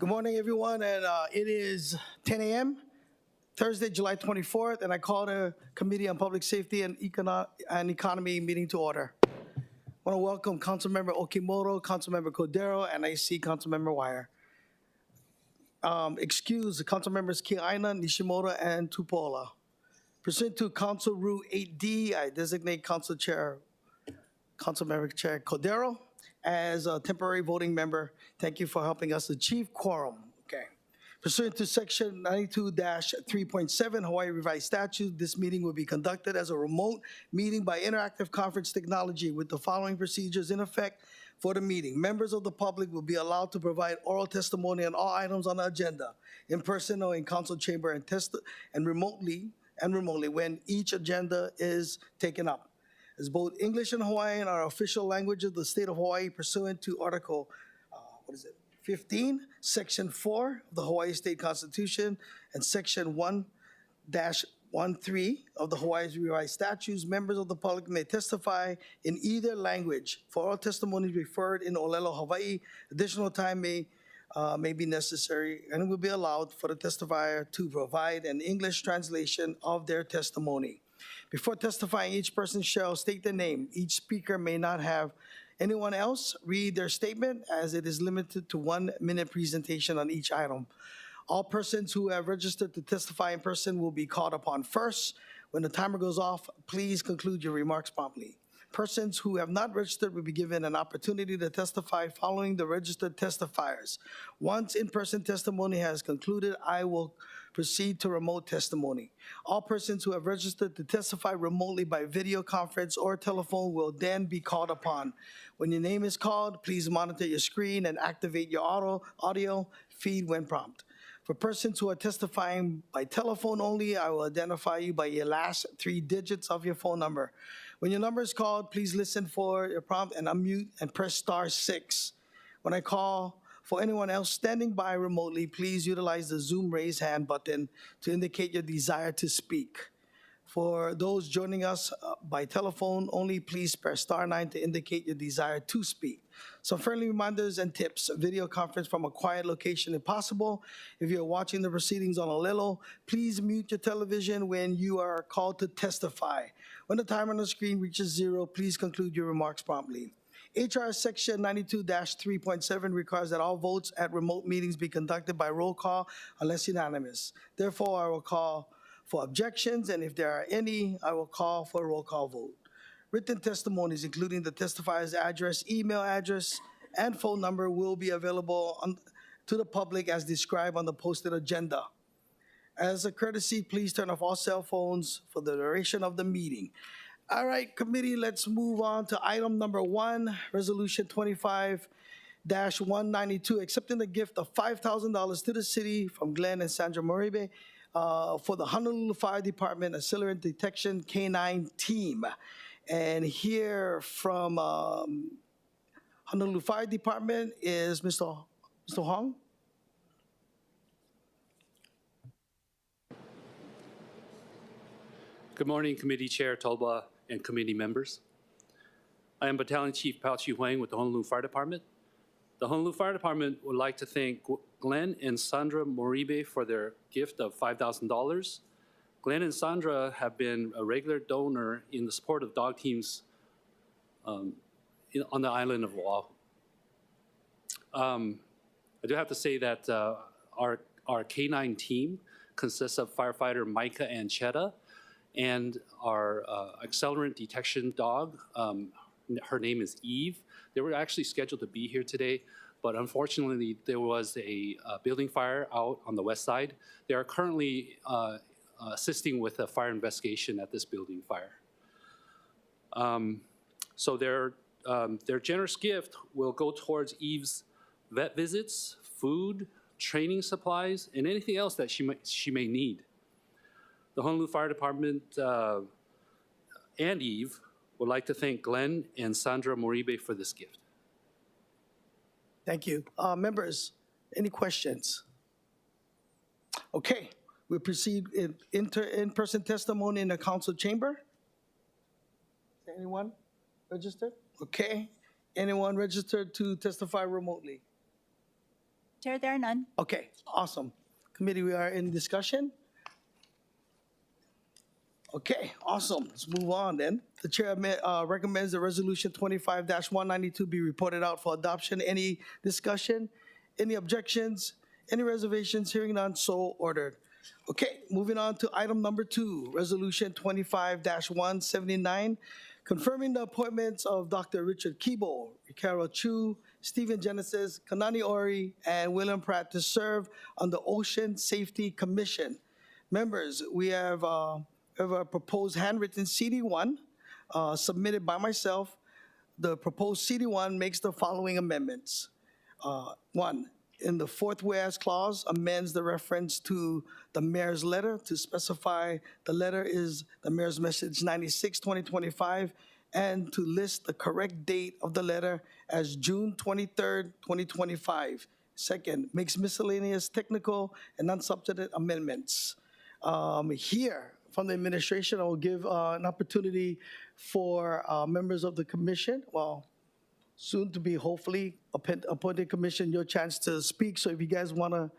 Good morning, everyone, and it is 10 a.m., Thursday, July 24th, and I call the Committee on Public Safety and Economy meeting to order. I want to welcome Councilmember Okimoto, Councilmember Cordero, and I see Councilmember Wire. Excuse the Councilmembers Kiaina, Nishimoto, and Tupola. Pursuant to Council Rule 8D, I designate Councilmember Chair Cordero as a temporary voting member. Thank you for helping us achieve quorum. Okay. Pursuant to Section 92-3.7 Hawaii Revised Statute, this meeting will be conducted as a remote meeting by interactive conference technology with the following procedures in effect for the meeting. Members of the public will be allowed to provide oral testimony on all items on the agenda, in person or in council chamber, and remotely when each agenda is taken up. As both English and Hawaiian are official languages of the state of Hawaii pursuant to Article 15, Section 4 of the Hawaii State Constitution, and Section 1-13 of the Hawaii Revised Statutes, members of the public may testify in either language. For all testimonies referred in Olelo, Hawaii, additional time may be necessary and will be allowed for the testifier to provide an English translation of their testimony. Before testifying, each person shall state their name. Each speaker may not have anyone else read their statement, as it is limited to 1 minute presentation on each item. All persons who have registered to testify in person will be called upon first. When the timer goes off, please conclude your remarks promptly. Persons who have not registered will be given an opportunity to testify following the registered testifiers. Once in-person testimony has concluded, I will proceed to remote testimony. All persons who have registered to testify remotely by video conference or telephone will then be called upon. When your name is called, please monitor your screen and activate your audio feed when prompted. For persons who are testifying by telephone only, I will identify you by your last 3 digits of your phone number. When your number is called, please listen for your prompt and unmute and press *6. When I call for anyone else standing by remotely, please utilize the Zoom raise hand button to indicate your desire to speak. For those joining us by telephone only, please press *9 to indicate your desire to speak. Some friendly reminders and tips: video conference from a quiet location if possible. If you're watching the proceedings on Olelo, please mute your television when you are called to testify. When the timer on the screen reaches 0, please conclude your remarks promptly. HR Section 92-3.7 requires that all votes at remote meetings be conducted by roll call unless unanimous. Therefore, I will call for objections, and if there are any, I will call for a roll call vote. Written testimonies, including the testifier's address, email address, and phone number, will be available to the public as described on the posted agenda. As a courtesy, please turn off all cell phones for the duration of the meeting. All right, committee, let's move on to item number 1, Resolution 25-192, accepting the gift of $5,000 to the city from Glenn and Sandra Moribe for the Honolulu Fire Department Accelerant Detection K-9 team. And here from Honolulu Fire Department is Mr. Hong. Good morning, Committee Chair Tolba and committee members. I am Battalion Chief Pao Chi Huang with the Honolulu Fire Department. The Honolulu Fire Department would like to thank Glenn and Sandra Moribe for their gift of $5,000. Glenn and Sandra have been a regular donor in the support of dog teams on the island of Oahu. I do have to say that our K-9 team consists of firefighter Micah and Chetta, and our accelerant detection dog, her name is Eve. They were actually scheduled to be here today, but unfortunately there was a building fire out on the west side. They are currently assisting with a fire investigation at this building fire. So their generous gift will go towards Eve's vet visits, food, training supplies, and anything else that she may need. The Honolulu Fire Department and Eve would like to thank Glenn and Sandra Moribe for this gift. Thank you. Members, any questions? Okay, we proceed in in-person testimony in the council chamber. Is there anyone registered? Okay. Anyone registered to testify remotely? Chair, there are none. Okay, awesome. Committee, we are in discussion. Okay, awesome. Let's move on then. The chair recommends that Resolution 25-192 be reported out for adoption. Any discussion? Any objections? Any reservations? Hearing none, so ordered. Okay, moving on to item number 2, Resolution 25-179, confirming the appointments of Dr. Richard Kibo, Ricardo Chu, Stephen Genesis, Kanani Ori, and William Pratt to serve on the Ocean Safety Commission. Members, we have a proposed handwritten CD1 submitted by myself. The proposed CD1 makes the following amendments. 1, in the fourth whereas clause, amends the reference to the mayor's letter to specify the letter is the mayor's message 96/2025, and to list the correct date of the letter as June 23rd, 2025. Second, makes miscellaneous technical and non-substantive amendments. Here, from the administration, I will give an opportunity for members of the commission, well, soon to be hopefully appointed commission, your chance to speak. So if you guys want to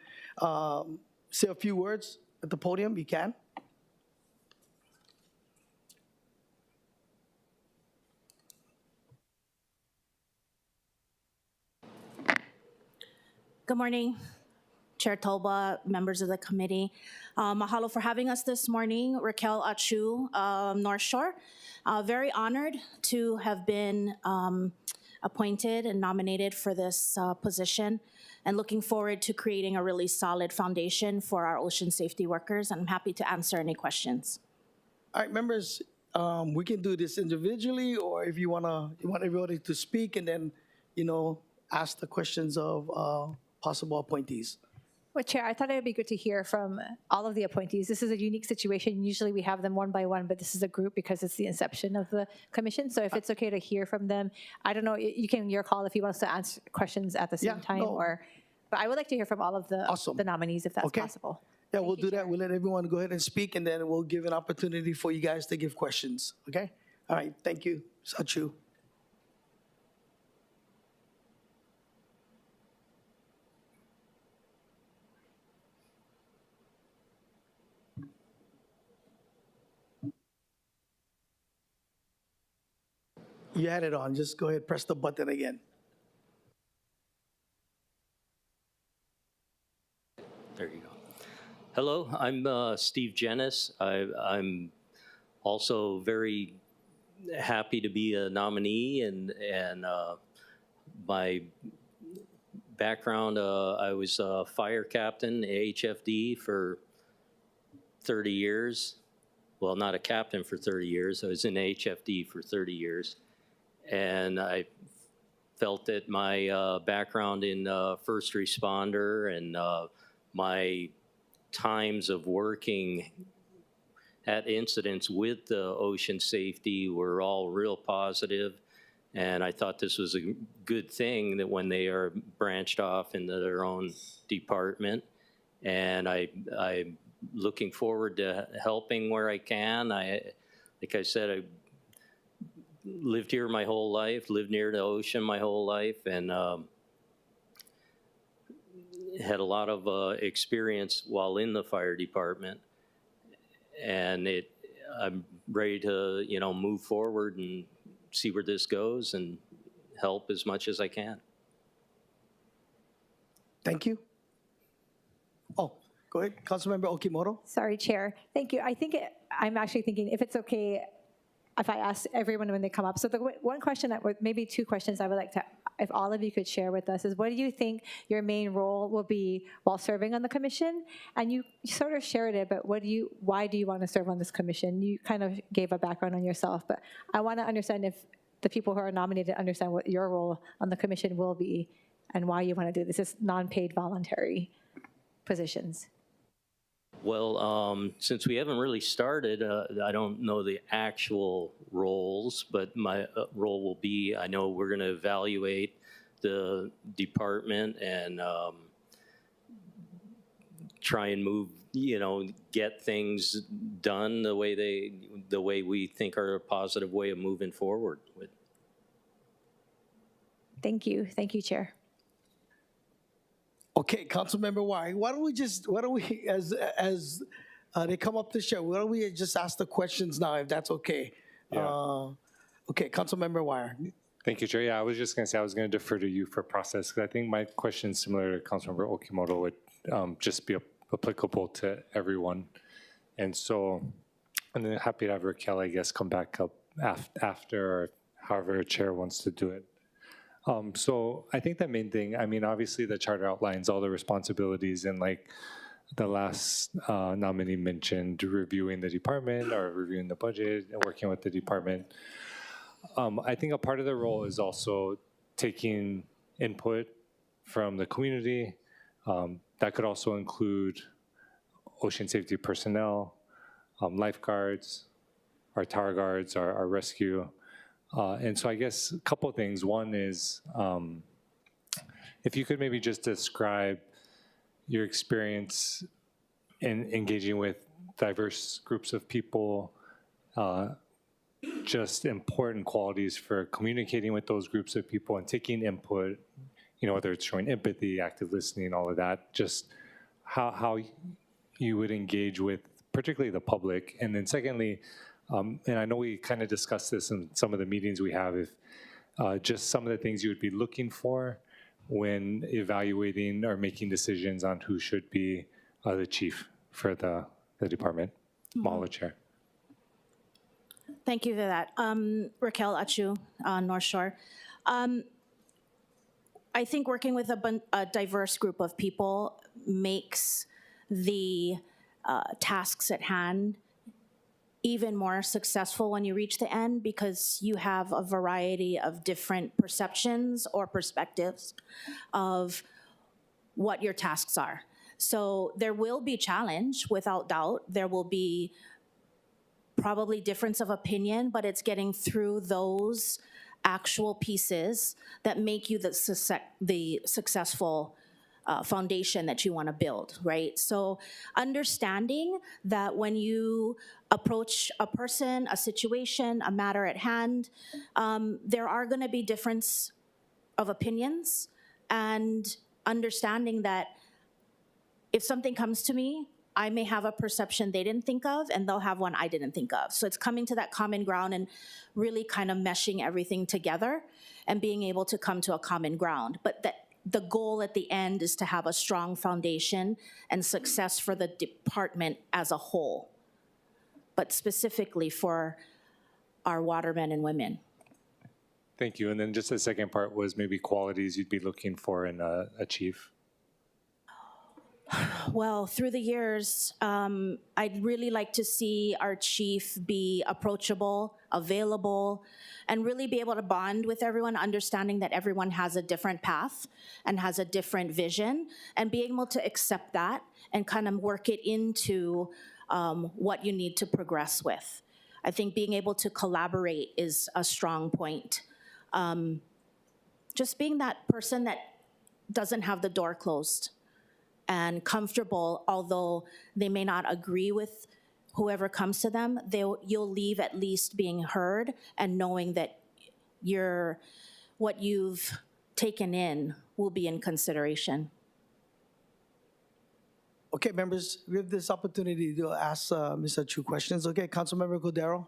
say a few words at the podium, you can. Good morning, Chair Tolba, members of the committee. Mahalo for having us this morning. Raquel Achu, North Shore. Very honored to have been appointed and nominated for this position, and looking forward to creating a really solid foundation for our ocean safety workers. And I'm happy to answer any questions. All right, members, we can do this individually, or if you want everybody to speak and then, ask the questions of possible appointees. Well, Chair, I thought it would be good to hear from all of the appointees. This is a unique situation. Usually we have them one by one, but this is a group because it's the inception of the commission. So if it's okay to hear from them, I don't know, your call if you want us to answer questions at the same time, but I would like to hear from all of the nominees if that's possible. Yeah, we'll do that. We'll let everyone go ahead and speak, and then we'll give an opportunity for you guys to give questions, okay? All right, thank you, Sachu. You had it on. Just go ahead, press the button again. There you go. Hello, I'm Steve Jennis. I'm also very happy to be a nominee, and my background, I was a fire captain, HFD, for 30 years. Well, not a captain for 30 years. I was in HFD for 30 years. And I felt that my background in first responder and my times of working at incidents with the ocean safety were all real positive. And I thought this was a good thing that when they are branched off into their own department. And I'm looking forward to helping where I can. Like I said, I lived here my whole life, lived near the ocean my whole life, and had a lot of experience while in the fire department. And I'm ready to, move forward and see where this goes and help as much as I can. Thank you. Oh, go ahead, Councilmember Okimoto. Sorry, Chair. Thank you. I'm actually thinking if it's okay if I ask everyone when they come up. So the one question, maybe two questions I would like to, if all of you could share with us, is what do you think your main role will be while serving on the commission? And you sort of shared it, but why do you want to serve on this commission? You kind of gave a background on yourself, but I want to understand if the people who are nominated understand what your role on the commission will be and why you want to do this. It's non-paid voluntary positions. Well, since we haven't really started, I don't know the actual roles, but my role will be, I know we're going to evaluate the department and try and move, get things done the way we think are a positive way of moving forward with. Thank you. Thank you, Chair. Okay, Councilmember Wai, why don't we, as they come up to share, why don't we just ask the questions now, if that's okay? Yeah. Okay, Councilmember Wire. Thank you, Chair. Yeah, I was just going to say I was going to defer to you for process because I think my question, similar to Councilmember Okimoto, would just be applicable to everyone. And so I'm then happy to have Raquel, I guess, come back up after, or however a chair wants to do it. So I think the main thing, I mean, obviously the charter outlines all the responsibilities, and like the last nominee mentioned, reviewing the department or reviewing the budget and working with the department. I think a part of the role is also taking input from the community. That could also include ocean safety personnel, lifeguards, our tower guards, our rescue. And so I guess a couple things. One is if you could maybe just describe your experience in engaging with diverse groups of people, just important qualities for communicating with those groups of people and taking input, you know, whether it's showing empathy, active listening, all of that, just how you would engage with particularly the public. And then secondly, and I know we kind of discussed this in some of the meetings we have, if just some of the things you would be looking for when evaluating or making decisions on who should be the chief for the department. Mahalo, Chair. Thank you for that. Raquel Achu, North Shore. I think working with a diverse group of people makes the tasks at hand even more successful when you reach the end, because you have a variety of different perceptions or perspectives of what your tasks are. So there will be challenge, without doubt. There will be probably difference of opinion, but it's getting through those actual pieces that make you the successful foundation that you want to build, right? So understanding that when you approach a person, a situation, a matter at hand, there are going to be difference of opinions, and understanding that if something comes to me, I may have a perception they didn't think of, and they'll have one I didn't think of. So it's coming to that common ground and really kind of meshing everything together and being able to come to a common ground. But that the goal at the end is to have a strong foundation and success for the department as a whole, but specifically for our watermen and women. Thank you. And then just the second part was maybe qualities you'd be looking for in a chief. Well, through the years, I'd really like to see our chief be approachable, available, and really be able to bond with everyone, understanding that everyone has a different path and has a different vision, and being able to accept that and kind of work it into what you need to progress with. I think being able to collaborate is a strong point. Just being that person that doesn't have the door closed and comfortable, although they may not agree with whoever comes to them, you'll leave at least being heard and knowing that what you've taken in will be in consideration. Okay, members, we have this opportunity to ask Ms. Achu questions. Okay, Councilmember Cordero.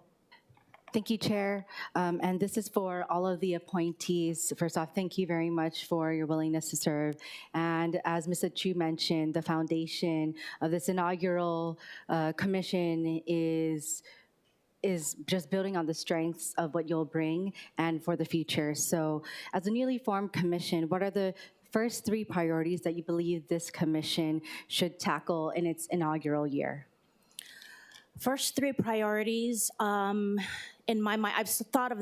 Thank you, Chair. And this is for all of the appointees. First off, thank you very much for your willingness to serve. And as Ms. Chu mentioned, the foundation of this inaugural commission is just building on the strengths of what you'll bring and for the future. So as a newly formed commission, what are the first 3 priorities that you believe this commission should tackle in its inaugural year? First 3 priorities, in my mind, I've thought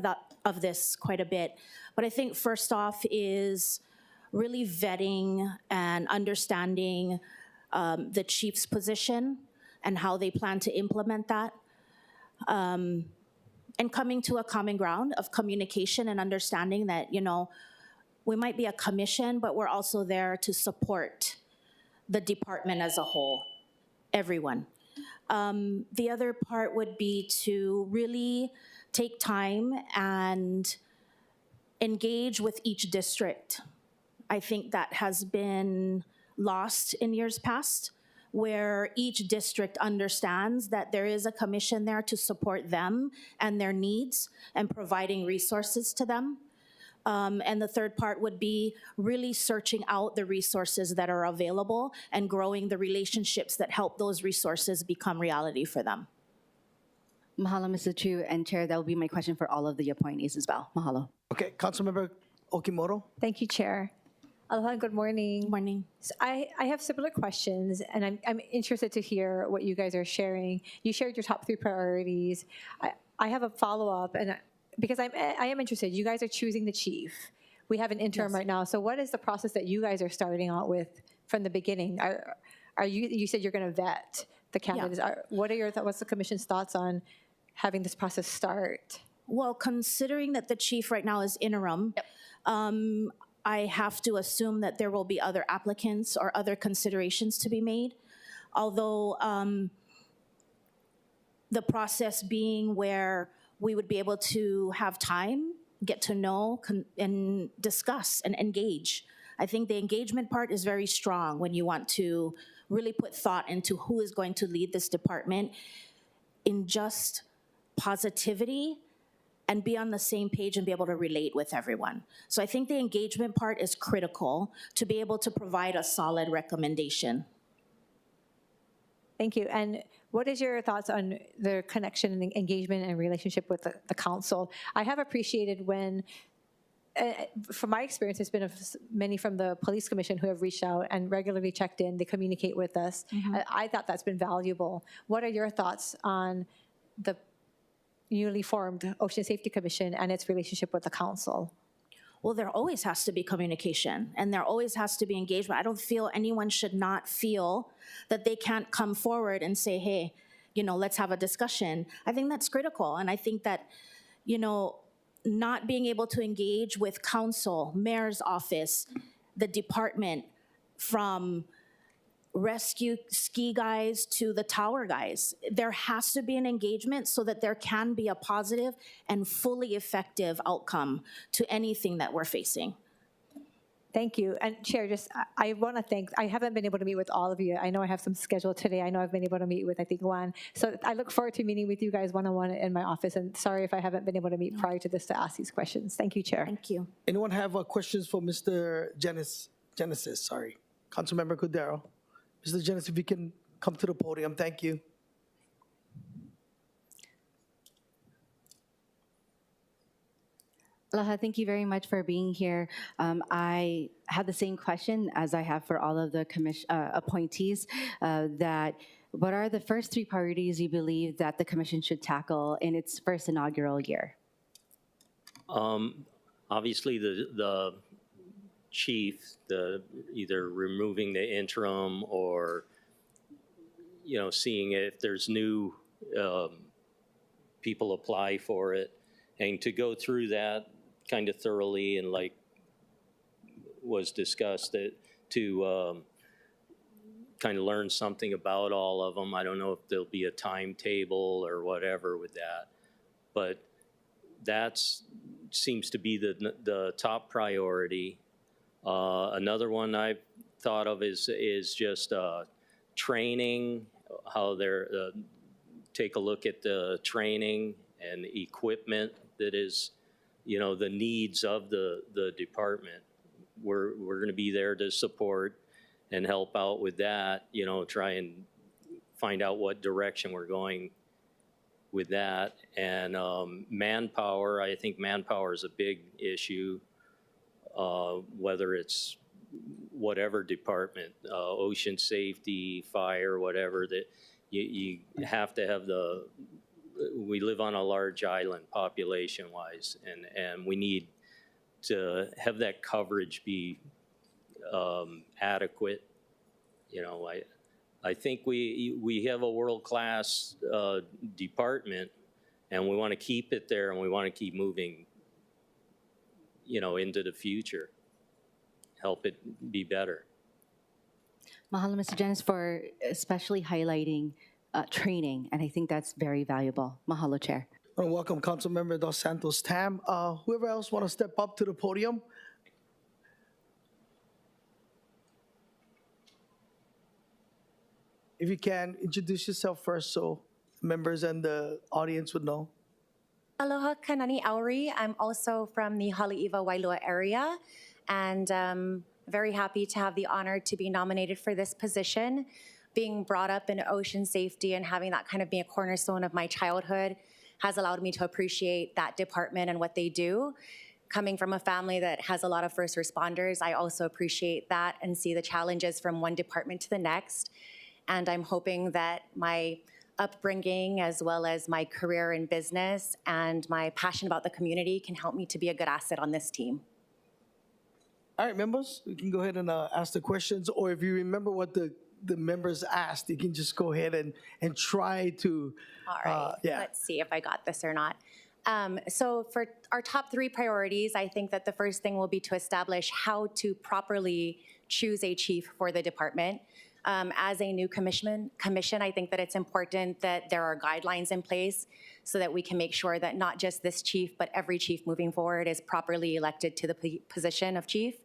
of this quite a bit, but I think first off is really vetting and understanding the chief's position and how they plan to implement that, and coming to a common ground of communication and understanding that, you know, we might be a commission, but we're also there to support the department as a whole, everyone. The other part would be to really take time and engage with each district. I think that has been lost in years past, where each district understands that there is a commission there to support them and their needs and providing resources to them. And the third part would be really searching out the resources that are available and growing the relationships that help those resources become reality for them. Mahalo, Mr. Chu, and Chair, that will be my question for all of the appointees as well. Mahalo. Okay, Councilmember Okimoto. Thank you, Chair. Aloha, good morning. Morning. So I have similar questions, and I'm interested to hear what you guys are sharing. You shared your top 3 priorities. I have a follow-up, and because I am interested. You guys are choosing the chief. We have an interim right now. So what is the process that you guys are starting out with from the beginning? Are you said you're going to vet the candidates. What are your what's the commission's thoughts on having this process start? Well, considering that the chief right now is interim, I have to assume that there will be other applicants or other considerations to be made. Although the process being where we would be able to have time, get to know, and discuss and engage. I think the engagement part is very strong when you want to really put thought into who is going to lead this department in just positivity and be on the same page and be able to relate with everyone. So I think the engagement part is critical to be able to provide a solid recommendation. Thank you. And what is your thoughts on the connection and engagement and relationship with the council? I have appreciated when, from my experience, there's been many from the police commission who have reached out and regularly checked in. They communicate with us. I thought that's been valuable. What are your thoughts on the newly formed Ocean Safety Commission and its relationship with the council? Well, there always has to be communication and there always has to be engagement. I don't feel anyone should not feel that they can't come forward and say, hey, let's have a discussion. I think that's critical. And I think that, not being able to engage with council, mayor's office, the department, from rescue ski guys to the tower guys. There has to be an engagement so that there can be a positive and fully effective outcome to anything that we're facing. Thank you. And Chair, I want to thank, I haven't been able to meet with all of you. I know I have some scheduled today. I know I've been able to meet with, I think, Juan. So I look forward to meeting with you guys one-on-one in my office. And sorry if I haven't been able to meet prior to this to ask these questions. Thank you, Chair. Thank you. Anyone have questions for Mr. Genesis? Sorry. Councilmember Cordero. Mr. Genesis, if you can come to the podium, thank you. Aloha, thank you very much for being here. I had the same question as I have for all of the appointees, that what are the first 3 priorities you believe that the commission should tackle in its first inaugural year? Obviously, the chief, either removing the interim or, seeing if there's new people apply for it, and to go through that kind of thoroughly and like was discussed, to kind of learn something about all of them. I don't know if there'll be a timetable or whatever with that, but that seems to be the top priority. Another one I've thought of is just training, how they're take a look at the training and equipment that is, the needs of the department. We're going to be there to support and help out with that, try and find out what direction we're going with that. And manpower, I think manpower is a big issue. Whether it's whatever department, ocean safety, fire, whatever, that you have to have we live on a large island population-wise, and we need to have that coverage be adequate. I think we have a world-class department, and we want to keep it there, and we want to keep moving into the future, help it be better. Mahalo, Mr. Janice, for especially highlighting training, and I think that's very valuable. Mahalo, Chair. I want to welcome Councilmember Dos Santos Tam. Whoever else want to step up to the podium? If you can, introduce yourself first so members and the audience would know. Aloha, Kanani Auri. I'm also from the Haleiwa Wailua area, and very happy to have the honor to be nominated for this position. Being brought up in ocean safety and having that kind of be a cornerstone of my childhood has allowed me to appreciate that department and what they do. Coming from a family that has a lot of first responders, I also appreciate that and see the challenges from one department to the next. And I'm hoping that my upbringing, as well as my career in business and my passion about the community, can help me to be a good asset on this team. All right, members, we can go ahead and ask the questions, or if you remember what the members asked, you can just go ahead and try to. All right, let's see if I got this or not. So for our top 3 priorities, I think that the first thing will be to establish how to properly choose a chief for the department. As a new commission, I think that it's important that there are guidelines in place so that we can make sure that not just this chief, but every chief moving forward is properly elected to the position of chief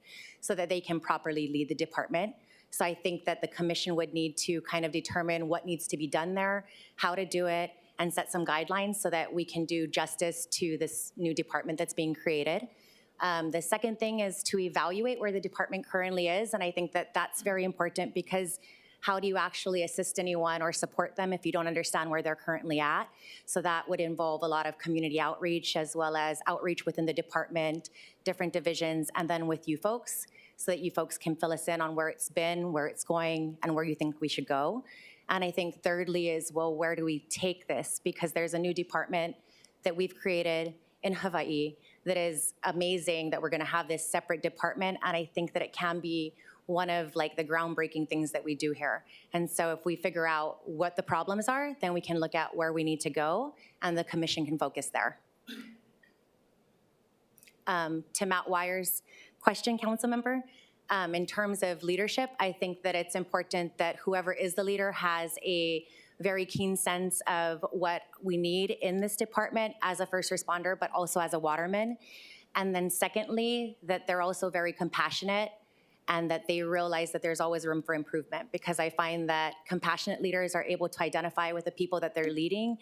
so that they can properly lead the department. So I think that the commission would need to kind of determine what needs to be done there, how to do it, and set some guidelines so that we can do justice to this new department that's being created. The second thing is to evaluate where the department currently is, and I think that that's very important because how do you actually assist anyone or support them if you don't understand where they're currently at? So that would involve a lot of community outreach as well as outreach within the department, different divisions, and then with you folks so that you folks can fill us in on where it's been, where it's going, and where you think we should go. And I think thirdly is, well, where do we take this? Because there's a new department that we've created in Hawaii that is amazing that we're gonna have this separate department, and I think that it can be one of like the groundbreaking things that we do here. And so if we figure out what the problems are, then we can look at where we need to go and the commission can focus there. To Matt Wyer's question, council member, in terms of leadership, I think that it's important that whoever is the leader has a very keen sense of what we need in this department as a first responder, but also as a waterman. And then secondly, that they're also very compassionate and that they realize that there's always room for improvement, because I find that compassionate leaders are able to identify with the people that they're leading,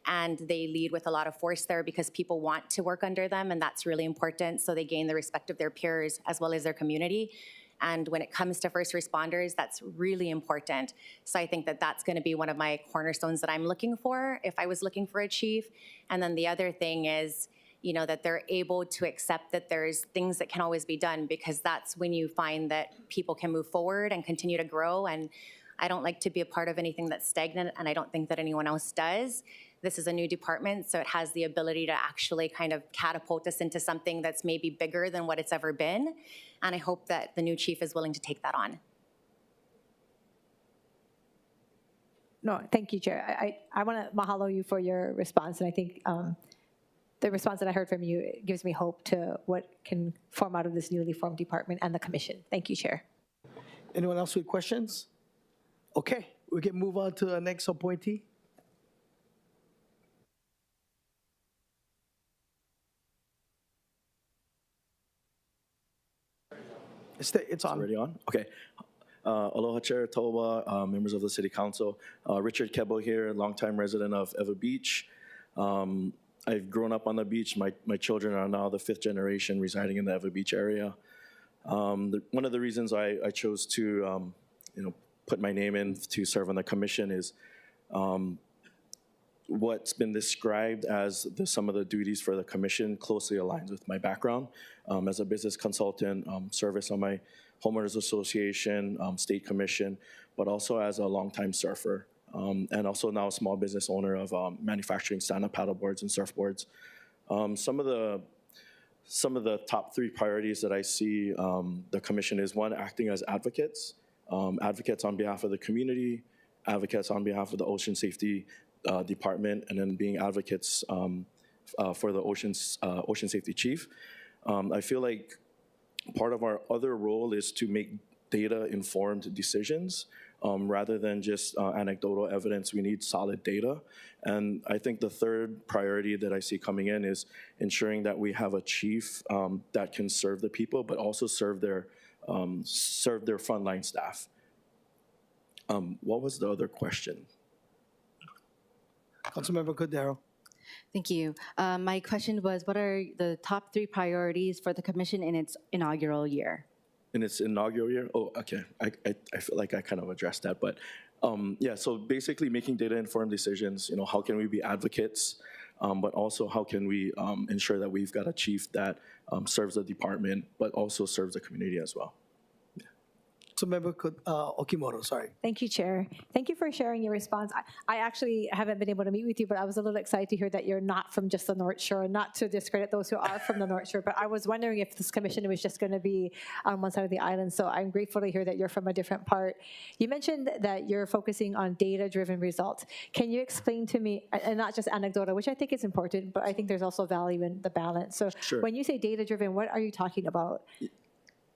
and they lead with a lot of force there because people want to work under them, and that's really important, so they gain the respect of their peers as well as their community. And when it comes to first responders, that's really important. So I think that that's gonna be one of my cornerstones that I'm looking for if I was looking for a chief. And then the other thing is, you know, that they're able to accept that there's things that can always be done, because that's when you find that people can move forward and continue to grow. And I don't like to be a part of anything that's stagnant, and I don't think that anyone else does. This is a new department, so it has the ability to actually kind of catapult us into something that's maybe bigger than what it's ever been. And I hope that the new chief is willing to take that on. No, thank you, Chair. I want to mahalo you for your response, and I think the response that I heard from you gives me hope to what can form out of this newly formed department and the commission. Thank you, Chair. Anyone else with questions? Okay, we can move on to the next appointee. It's on. Already on? Okay. Aloha Chair Toba, members of the City Council. Richard Kebo here, longtime resident of Ewa Beach. I've grown up on the beach. My children are now the 5th generation residing in the Ewa Beach area. One of the reasons I chose to put my name in to serve on the commission is what's been described as some of the duties for the commission closely aligns with my background as a business consultant, service on my homeowners association, state commission, but also as a longtime surfer, and also now a small business owner of manufacturing stand-up paddleboards and surfboards. Some of the top 3 priorities that I see the commission is, one, acting as advocates, advocates on behalf of the community, advocates on behalf of the ocean safety department, and then being advocates for the ocean safety chief. I feel like part of our other role is to make data-informed decisions rather than just anecdotal evidence. We need solid data. And I think the third priority that I see coming in is ensuring that we have a chief that can serve the people, but also serve their frontline staff. What was the other question? Councilmember Cordero. Thank you. My question was, what are the top 3 priorities for the commission in its inaugural year? In its inaugural year? Oh, okay. I feel like I kind of addressed that, but yeah. So basically, making data-informed decisions. How can we be advocates, but also how can we ensure that we've got a chief that serves the department, but also serves the community as well. Councilmember Okimoto, sorry. Thank you, Chair. Thank you for sharing your response. I actually haven't been able to meet with you, but I was a little excited to hear that you're not from just the North Shore, not to discredit those who are from the North Shore, but I was wondering if this commission was just going to be on one side of the island, so I'm grateful to hear that you're from a different part. You mentioned that you're focusing on data-driven results. Can you explain to me, and not just anecdotal, which I think is important, but I think there's also value in the balance. So Sure. When you say data-driven, what are you talking about?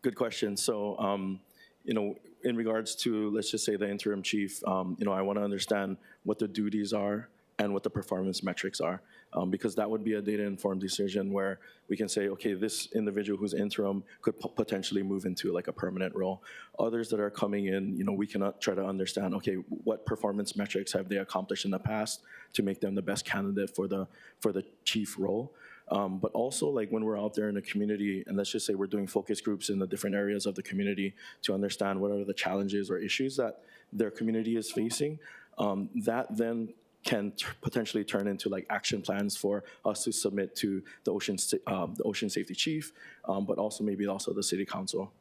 Good question. So, in regards to, let's just say, the interim chief, I want to understand what the duties are and what the performance metrics are, because that would be a data-informed decision where we can say, okay, this individual who's interim could potentially move into like a permanent role. Others that are coming in, we cannot try to understand, okay, what performance metrics have they accomplished in the past to make them the best candidate for the chief role. But also, like when we're out there in the community, and let's just say we're doing focus groups in the different areas of the community to understand what are the challenges or issues that their community is facing, that then can potentially turn into like action plans for us to submit to the ocean safety chief, but also maybe also the city council.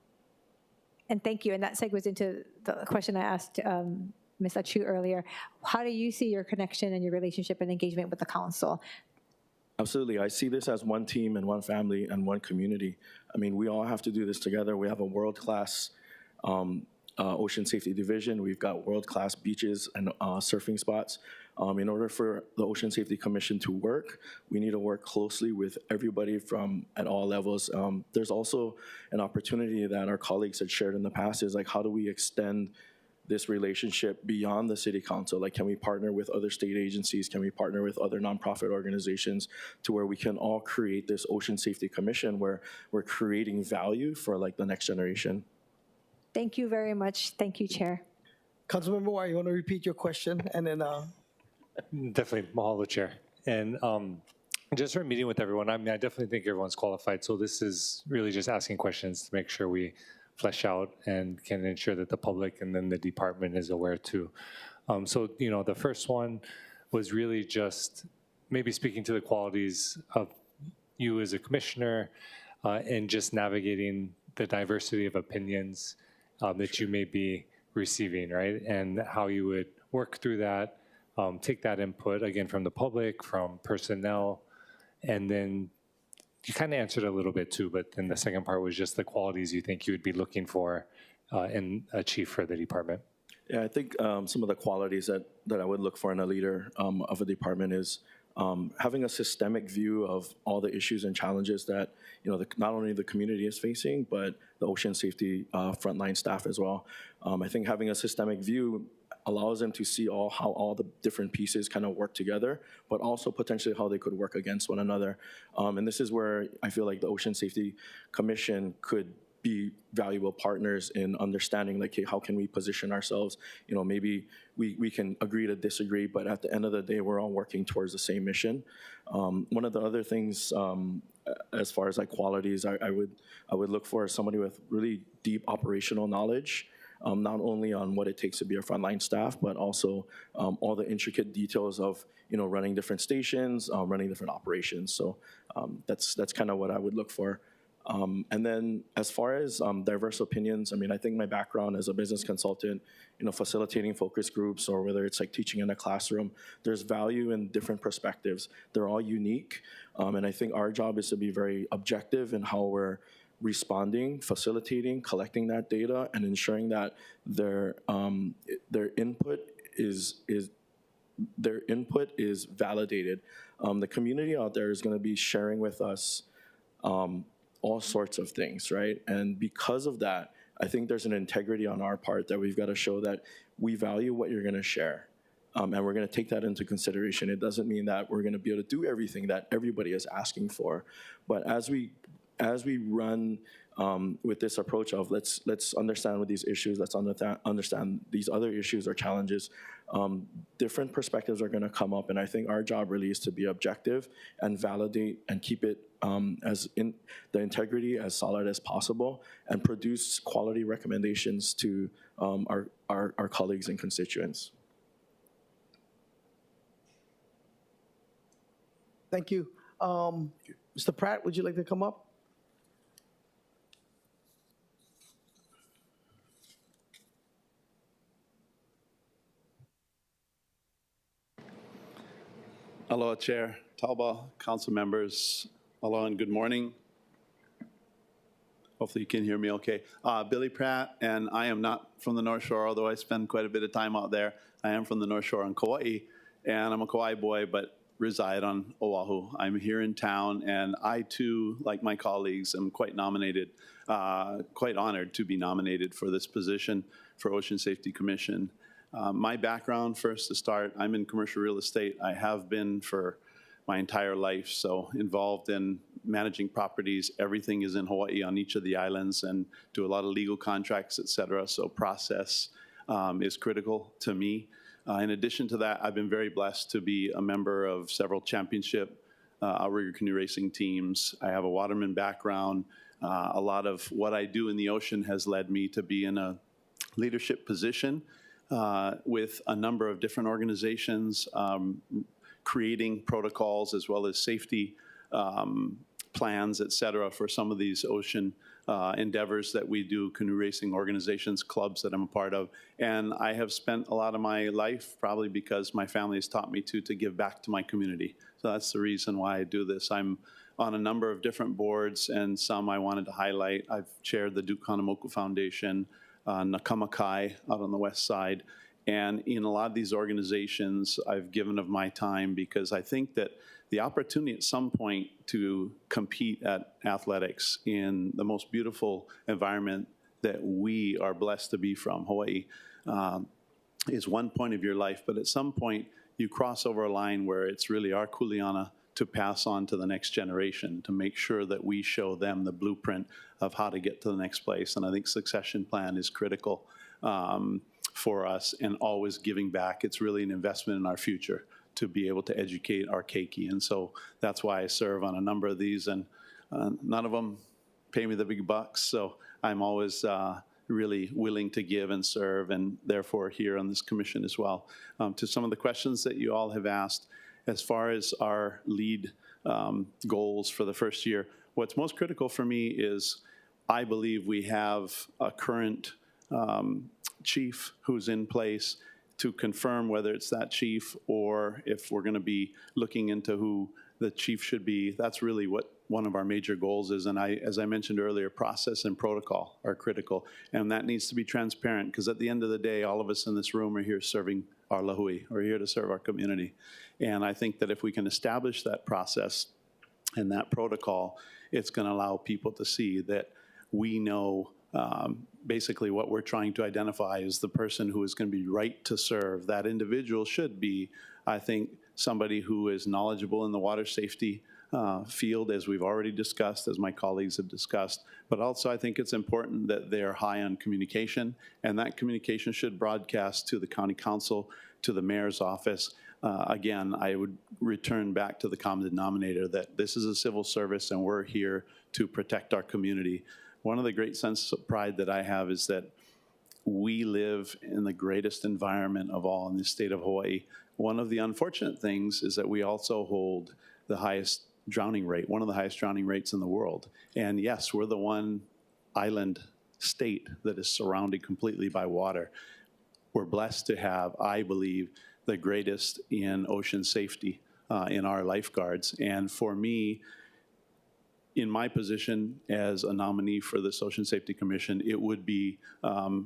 And thank you. And that segues into the question I asked Ms. Achu earlier. How do you see your connection and your relationship and engagement with the council? Absolutely. I see this as one team and one family and one community. I mean, we all have to do this together. We have a world-class ocean safety division. We've got world-class beaches and surfing spots. In order for the Ocean Safety Commission to work, we need to work closely with everybody from at all levels. There's also an opportunity that our colleagues had shared in the past is like, how do we extend this relationship beyond the city council? Like, can we partner with other state agencies? Can we partner with other nonprofit organizations to where we can all create this Ocean Safety Commission where we're creating value for like the next generation? Thank you very much. Thank you, Chair. Councilmember Wai, you want to repeat your question? And then, Definitely, mahalo, Chair. And just for meeting with everyone, I mean, I definitely think everyone's qualified. So this is really just asking questions to make sure we flesh out and can ensure that the public and then the department is aware too. So, the first one was really just maybe speaking to the qualities of you as a commissioner and just navigating the diversity of opinions that you may be receiving, right? And how you would work through that, take that input, again, from the public, from personnel, and then you kind of answered a little bit too, but then the second part was just the qualities you think you would be looking for in a chief for the department. Yeah, I think some of the qualities that I would look for in a leader of a department is having a systemic view of all the issues and challenges that not only the community is facing, but the ocean safety frontline staff as well. I think having a systemic view allows them to see how all the different pieces kind of work together, but also potentially how they could work against one another. And this is where I feel like the Ocean Safety Commission could be valuable partners in understanding, like, hey, how can we position ourselves? Maybe we can agree to disagree, but at the end of the day, we're all working towards the same mission. One of the other things, as far as like qualities, I would look for somebody with really deep operational knowledge. Not only on what it takes to be a frontline staff, but also all the intricate details of running different stations, running different operations. So that's kind of what I would look for. And then as far as diverse opinions, I mean, I think my background as a business consultant, facilitating focus groups, or whether it's like teaching in a classroom, there's value in different perspectives. They're all unique, and I think our job is to be very objective in how we're responding, facilitating, collecting that data, and ensuring that their input is validated. The community out there is going to be sharing with us all sorts of things, right? And because of that, I think there's an integrity on our part that we've got to show that we value what you're going to share. And we're going to take that into consideration. It doesn't mean that we're going to be able to do everything that everybody is asking for, but as we run with this approach of let's understand what these issues, let's understand these other issues or challenges. Different perspectives are going to come up, and I think our job really is to be objective and validate and keep it as in the integrity as solid as possible, and produce quality recommendations to our colleagues and constituents. Thank you. Mr. Pratt, would you like to come up? Aloha, Chair Talba, council members. Aloha and good morning. Hopefully you can hear me okay. Billy Pratt, and I am not from the North Shore, although I spend quite a bit of time out there. I am from the North Shore on Kauai, and I'm a Kauai boy, but reside on Oahu. I'm here in town, and I too, like my colleagues, am quite honored to be nominated for this position for Ocean Safety Commission. My background, first to start, I'm in commercial real estate. I have been for my entire life, so involved in managing properties. Everything is in Hawaii on each of the islands, and do a lot of legal contracts, et cetera, so process is critical to me. In addition to that, I've been very blessed to be a member of several championship outrigger canoe racing teams. I have a waterman background. A lot of what I do in the ocean has led me to be in a leadership position with a number of different organizations, creating protocols as well as safety plans, et cetera, for some of these ocean endeavors that we do, canoe racing organizations, clubs that I'm a part of. And I have spent a lot of my life, probably because my family has taught me to give back to my community. So that's the reason why I do this. I'm on a number of different boards, and some I wanted to highlight. I've chaired the Duke Kahanamoku Foundation, Nakamakai out on the west side. And in a lot of these organizations, I've given of my time because I think that the opportunity at some point to compete at athletics in the most beautiful environment that we are blessed to be from, Hawaii, is one point of your life. But at some point, you cross over a line where it's really our kuleana to pass on to the next generation, to make sure that we show them the blueprint of how to get to the next place. And I think succession plan is critical for us, and always giving back. It's really an investment in our future to be able to educate our keiki. And so that's why I serve on a number of these, and none of them pay me the big bucks. So I'm always really willing to give and serve, and therefore here on this commission as well. To some of the questions that you all have asked, as far as our lead goals for the first year, what's most critical for me is I believe we have a current chief who's in place to confirm whether it's that chief, or if we're going to be looking into who the chief should be. That's really what one of our major goals is. And as I mentioned earlier, process and protocol are critical. And that needs to be transparent, because at the end of the day, all of us in this room are here serving our lahui. We're here to serve our community. And I think that if we can establish that process and that protocol, it's going to allow people to see that we know basically what we're trying to identify is the person who is going to be right to serve. That individual should be, I think, somebody who is knowledgeable in the water safety field, as we've already discussed, as my colleagues have discussed. But also I think it's important that they're high on communication, and that communication should broadcast to the county council, to the mayor's office. Again, I would return back to the common denominator that this is a civil service and we're here to protect our community. One of the great senses of pride that I have is that we live in the greatest environment of all in the state of Hawaii. One of the unfortunate things is that we also hold the highest drowning rate, one of the highest drowning rates in the world. And yes, we're the one island state that is surrounded completely by water. We're blessed to have, I believe, the greatest in ocean safety in our lifeguards. And for me, in my position as a nominee for this Ocean Safety Commission, it would be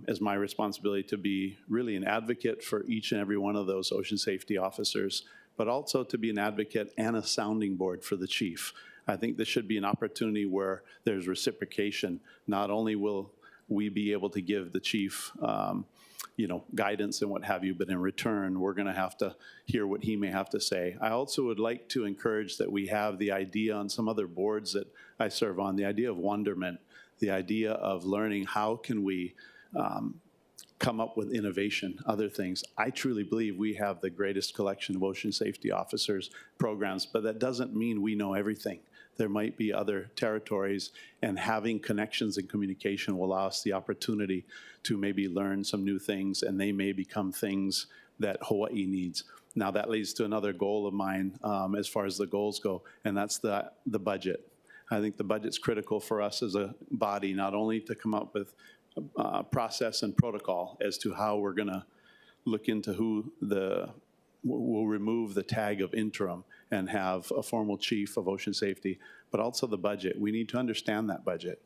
as my responsibility to be really an advocate for each and every one of those ocean safety officers, but also to be an advocate and a sounding board for the chief. I think this should be an opportunity where there's reciprocation. Not only will we be able to give the chief guidance and what have you, but in return, we're going to have to hear what he may have to say. I also would like to encourage that we have the idea on some other boards that I serve on, the idea of wonderment, the idea of learning how can we come up with innovation, other things. I truly believe we have the greatest collection of ocean safety officers programs, but that doesn't mean we know everything. There might be other territories, and having connections and communication will allow us the opportunity to maybe learn some new things, and they may become things that Hawaii needs. Now that leads to another goal of mine as far as the goals go, and that's the budget. I think the budget's critical for us as a body, not only to come up with process and protocol as to how we're going to look into who will remove the tag of interim and have a formal chief of ocean safety, but also the budget. We need to understand that budget,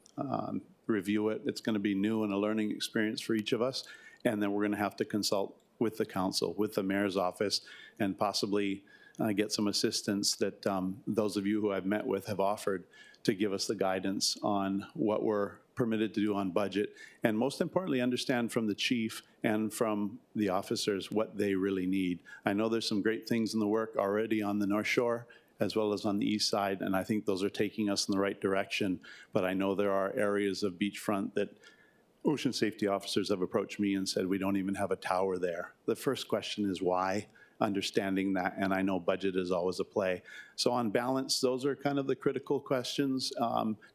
review it. It's going to be new and a learning experience for each of us, and then we're going to have to consult with the council, with the mayor's office, and possibly get some assistance that those of you who I've met with have offered to give us the guidance on what we're permitted to do on budget, and most importantly, understand from the chief and from the officers what they really need. I know there's some great things in the work already on the North Shore as well as on the east side, and I think those are taking us in the right direction, but I know there are areas of beachfront that ocean safety officers have approached me and said, we don't even have a tower there. The first question is why? Understanding that, and I know budget is always a play. So on balance, those are kind of the critical questions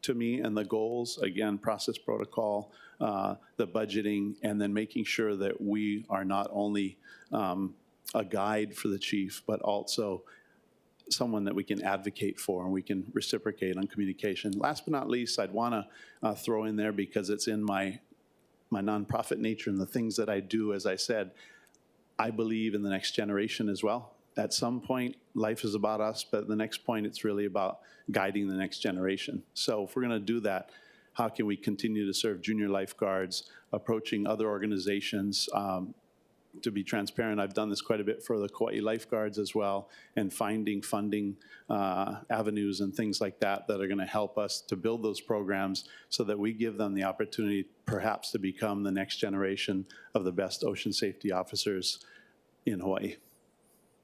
to me, and the goals, again, process protocol, the budgeting, and then making sure that we are not only a guide for the chief, but also someone that we can advocate for and we can reciprocate on communication. Last but not least, I'd want to throw in there, because it's in my nonprofit nature and the things that I do, as I said, I believe in the next generation as well. At some point, life is about us, but at the next point, it's really about guiding the next generation. So if we're going to do that, how can we continue to serve junior lifeguards, approaching other organizations? To be transparent, I've done this quite a bit for the Kauai lifeguards as well, and finding funding avenues and things like that that are going to help us to build those programs so that we give them the opportunity perhaps to become the next generation of the best ocean safety officers in Hawaii.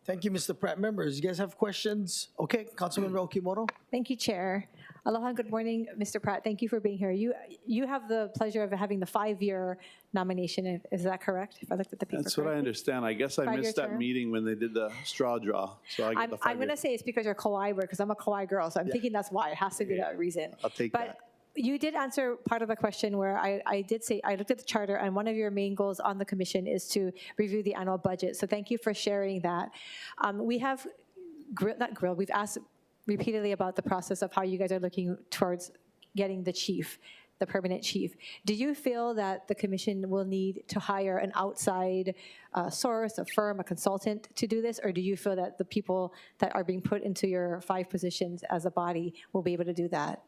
Thank you, Mr. Pratt. Members, you guys have questions? Okay, Councilmember Okimoto. Thank you, Chair. Aloha, good morning, Mr. Pratt. Thank you for being here. You have the pleasure of having the 5-year nomination. Is that correct? If I looked at the paper That's what I understand. I guess I 5-year missed that term? meeting when they did the straw draw. So I get the 5 I'm going to say it's because you're Kauai, because I'm a Kauai girl, so I'm thinking that's why. It has to be that reason. I'll take But that. you did answer part of a question where I did say, I looked at the charter, and one of your main goals on the commission is to review the annual budget. So thank you for sharing that. We have, we've asked repeatedly about the process of how you guys are looking towards getting the chief, the permanent chief. Do you feel that the commission will need to hire an outside source, a firm, a consultant to do this? Or do you feel that the people that are being put into your 5 positions as a body will be able to do that?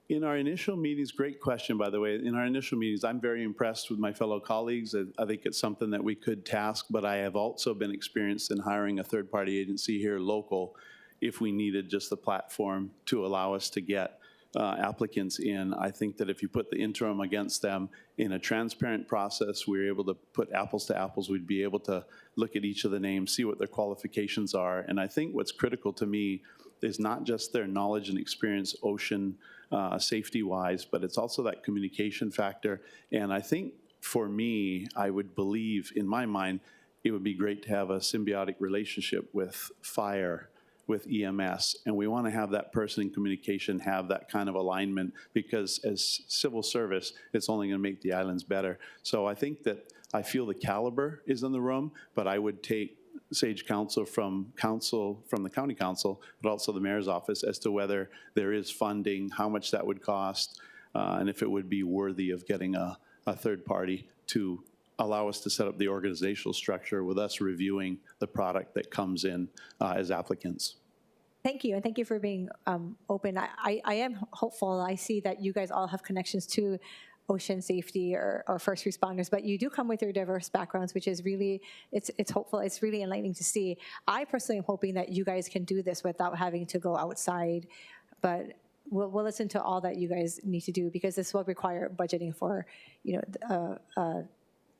In our initial meetings, great question, by the way. In our initial meetings, I'm very impressed with my fellow colleagues. I think it's something that we could task, but I have also been experienced in hiring a third-party agency here local if we needed just the platform to allow us to get applicants in. I think that if you put the interim against them in a transparent process, we were able to put apples to apples. We'd be able to look at each of the names, see what their qualifications are. And I think what's critical to me is not just their knowledge and experience ocean safety-wise, but it's also that communication factor. And I think for me, I would believe, in my mind, it would be great to have a symbiotic relationship with fire, with EMS, and we want to have that person in communication have that kind of alignment, because as civil service, it's only going to make the islands better. So I think that I feel the caliber is in the room, but I would take sage counsel from the county council, but also the mayor's office as to whether there is funding, how much that would cost, and if it would be worthy of getting a third party to allow us to set up the organizational structure with us reviewing the product that comes in as applicants. Thank you, and thank you for being open. I am hopeful. I see that you guys all have connections to ocean safety or first responders, but you do come with your diverse backgrounds, which is really, it's hopeful. It's really enlightening to see. I personally am hoping that you guys can do this without having to go outside, but we'll listen to all that you guys need to do, because this will require budgeting for,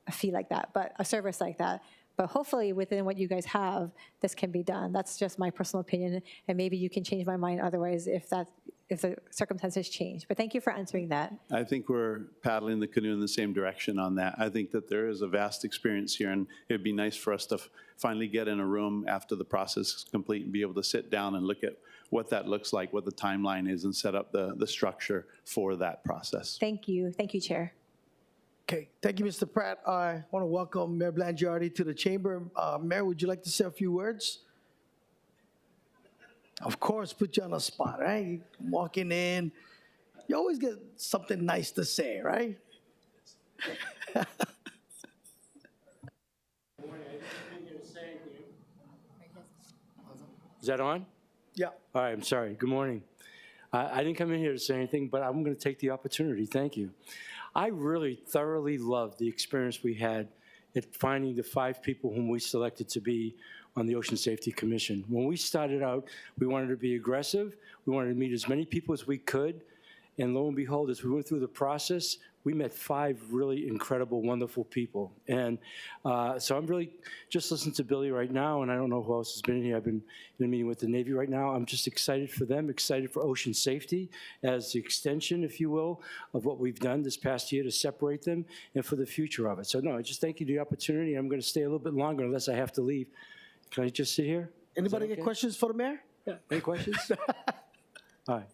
a fee like that, but a service like that. But hopefully within what you guys have, this can be done. That's just my personal opinion, and maybe you can change my mind otherwise if that if the circumstances change. But thank you for answering that. I think we're paddling the canoe in the same direction on that. I think that there is a vast experience here, and it'd be nice for us to finally get in a room after the process is complete and be able to sit down and look at what that looks like, what the timeline is, and set up the structure for that process. Thank you. Thank you, Chair. Okay, thank you, Mr. Pratt. I want to welcome Mayor Blangiardi to the chamber. Mayor, would you like to say a few words? Of course, put you on the spot, right? Walking in, you always get something nice to say, right? Is that on? Yeah. All right, I'm sorry. Good morning. I didn't come in here to say anything, but I'm going to take the opportunity. Thank you. I really thoroughly loved the experience we had at finding the 5 people whom we selected to be on the Ocean Safety Commission. When we started out, we wanted to be aggressive. We wanted to meet as many people as we could. And lo and behold, as we went through the process, we met 5 really incredible, wonderful people. And so I'm really just listening to Billy right now, and I don't know who else has been in here. I've been in a meeting with the Navy right now. I'm just excited for them, excited for ocean safety as the extension, if you will, of what we've done this past year to separate them and for the future of it. So no, I just thank you for the opportunity. I'm going to stay a little bit longer unless I have to leave. Can I just sit here? Anybody get questions for the mayor? Yeah. Any questions? All right.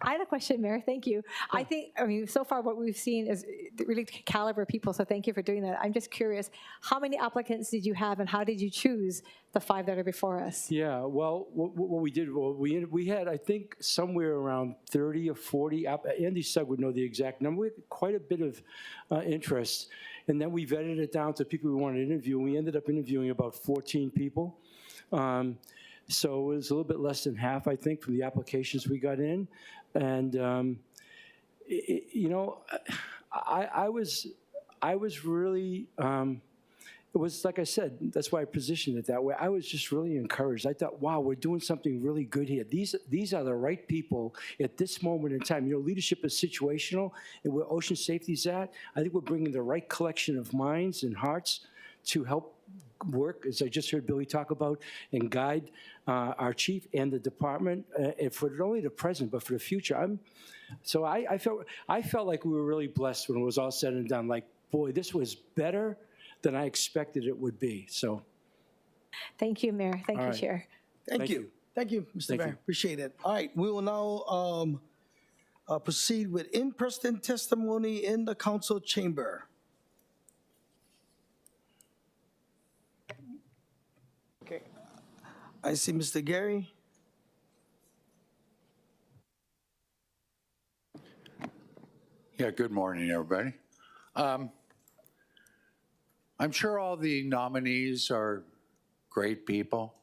I had a question, Mayor. Thank you. I mean, so far what we've seen is really caliber people, so thank you for doing that. I'm just curious, how many applicants did you have, and how did you choose the 5 that are before us? Yeah, well, what we did, we had, I think, somewhere around 30 or 40. Andy Sugg would know the exact number. We had quite a bit of interest, and then we vetted it down to people we wanted to interview. We ended up interviewing about 14 people. So it was a little bit less than half, I think, from the applications we got in. And, you know, I was really, it was like I said, that's why I positioned it that way. I was just really encouraged. I thought, wow, we're doing something really good here. These are the right people at this moment in time. You know, leadership is situational, and where ocean safety is at, I think we're bringing the right collection of minds and hearts to help work, as I just heard Billy talk about, and guide our chief and the department for not only the present but for the future. I felt like we were really blessed when it was all said and done. Like, boy, this was better than I expected it would be. So, thank you, Mayor. Thank you, right. Chair. Thank you. Thank you, Mr. Mayor. Appreciate it. All right, we will now proceed with in-person testimony in the council chamber. Okay, I see Mr. Gary. Yeah, good morning, everybody. I'm sure all the nominees are great people,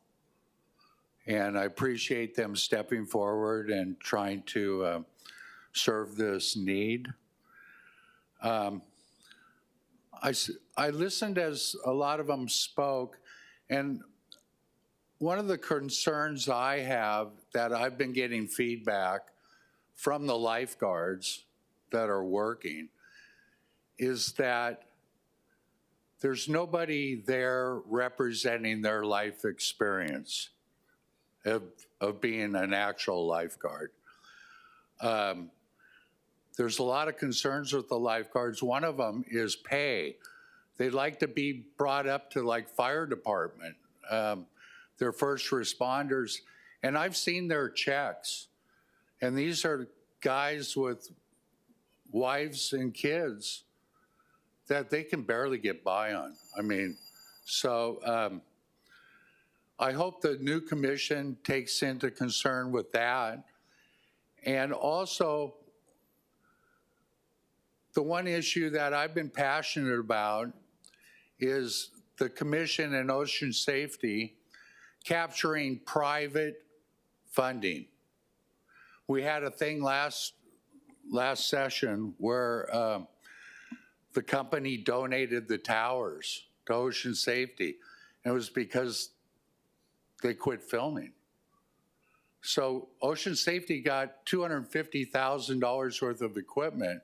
and I appreciate them stepping forward and trying to serve this need. I listened as a lot of them spoke, and one of the concerns I have that I've been getting feedback from the lifeguards that are working is that there's nobody there representing their life experience of being an actual lifeguard. There's a lot of concerns with the lifeguards. One of them is pay. They'd like to be brought up to like fire department. They're first responders, and I've seen their checks, and these are guys with wives and kids that they can barely get by on. I mean, so I hope the new commission takes into concern with that. And also, the one issue that I've been passionate about is the commission and ocean safety capturing private funding. We had a thing last session where the company donated the towers to ocean safety. And it was because they quit filming. So ocean safety got $250,000 worth of equipment,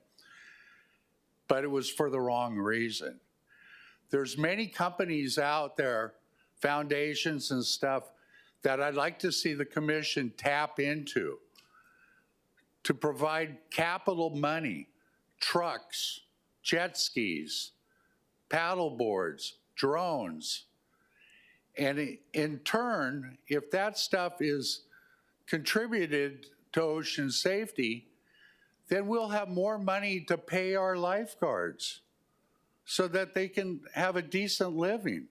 but it was for the wrong reason. There's many companies out there, foundations and stuff, that I'd like to see the commission tap into to provide capital money, trucks, jet skis, paddle boards, drones. And in turn, if that stuff is contributed to ocean safety, then we'll have more money to pay our lifeguards so that they can have a decent living.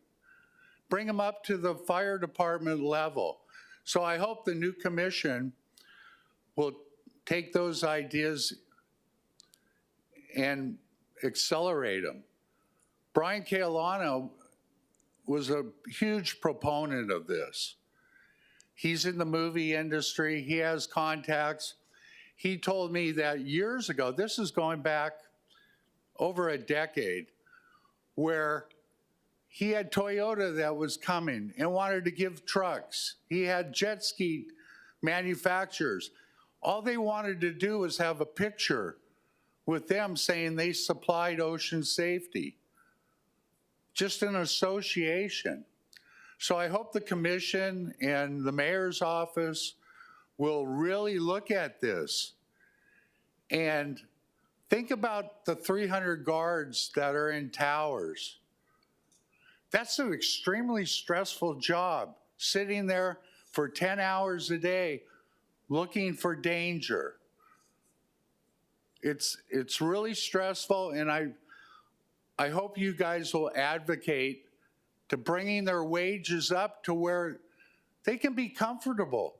Bring them up to the fire department level. So I hope the new commission will take those ideas and accelerate them. Brian Caolano was a huge proponent of this. He's in the movie industry, he has contacts. He told me that years ago, this is going back over a decade, where he had Toyota that was coming and wanted to give trucks. He had jet ski manufacturers. All they wanted to do was have a picture with them saying they supplied ocean safety. Just an association. So I hope the commission and the mayor's office will really look at this and think about the 300 guards that are in towers. That's an extremely stressful job, sitting there for 10 hours a day looking for danger. It's really stressful, and I hope you guys will advocate to bringing their wages up to where they can be comfortable.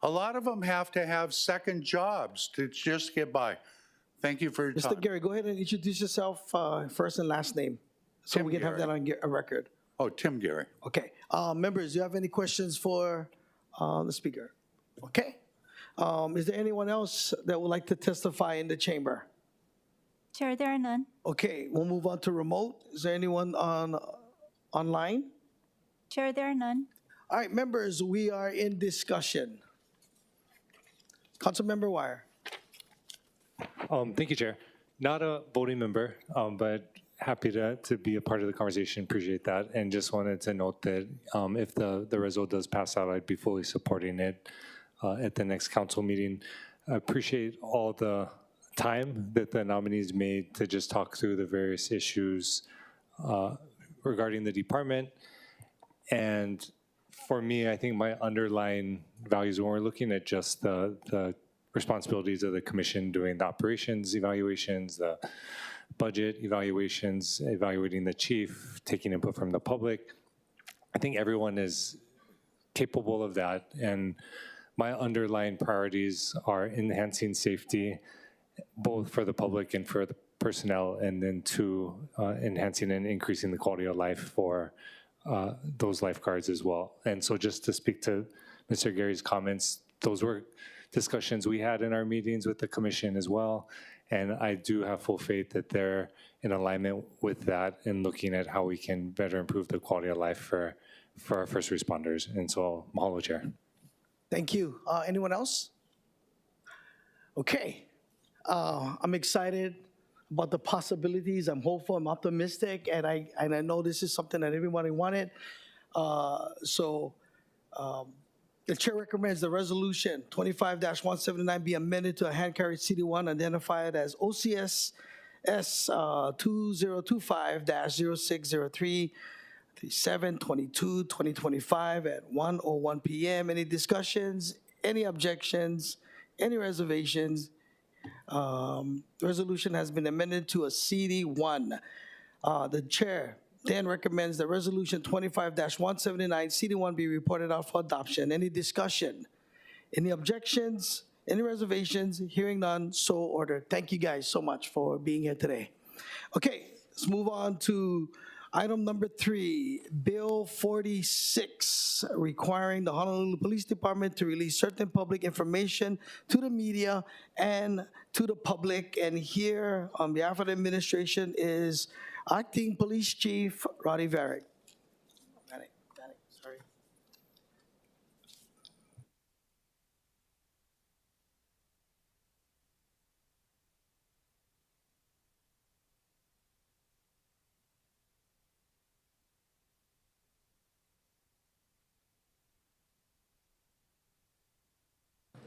A lot of them have to have second jobs to just get by. Thank you for your time. Mr. Gary, go ahead and introduce yourself, first and last name, so Tim we can have that Gary. on a record. Oh, Tim Gary. Okay. Members, do you have any questions for the speaker? Okay. Is there anyone else that would like to testify in the chamber? Chair, there are none. Okay, we'll move on to remote. Is there anyone online? Chair, there are none. All right, members, we are in discussion. Councilmember Wire. Thank you, Chair. Not a voting member, but happy to be a part of the conversation. Appreciate that. And just wanted to note that if the result does pass out, I'd be fully supporting it at the next council meeting. I appreciate all the time that the nominees made to just talk through the various issues regarding the department. And for me, I think my underlying values when we're looking at just the responsibilities of the commission doing the operations evaluations, the budget evaluations, evaluating the chief, taking input from the public, I think everyone is capable of that. And my underlying priorities are enhancing safety, both for the public and for the personnel, and then two, enhancing and increasing the quality of life for those lifeguards as well. And so just to speak to Mr. Gary's comments, those were discussions we had in our meetings with the commission as well. And I do have full faith that they're in alignment with that and looking at how we can better improve the quality of life for our first responders. And so, mahalo, Chair. Thank you. Anyone else? Okay. I'm excited about the possibilities. I'm hopeful, I'm optimistic, and I know this is something that everybody wanted. The chair recommends the resolution 25-179 be amended to a hand-carried CD1 identified as OCS S 2025-0603 7/22/2025 at 1:01 p.m. Any discussions? Any objections? Any reservations? Resolution has been amended to a CD1. The chair then recommends that resolution 25-179 CD1 be reported out for adoption. Any discussion? Any objections? Any reservations? Hearing none, so ordered. Thank you guys so much for being here today. Okay, let's move on to item number 3, Bill 46, requiring the Honolulu Police Department to release certain public information to the media and to the public. And here, on behalf of the administration, is Acting Police Chief Roddy Varick. Sorry.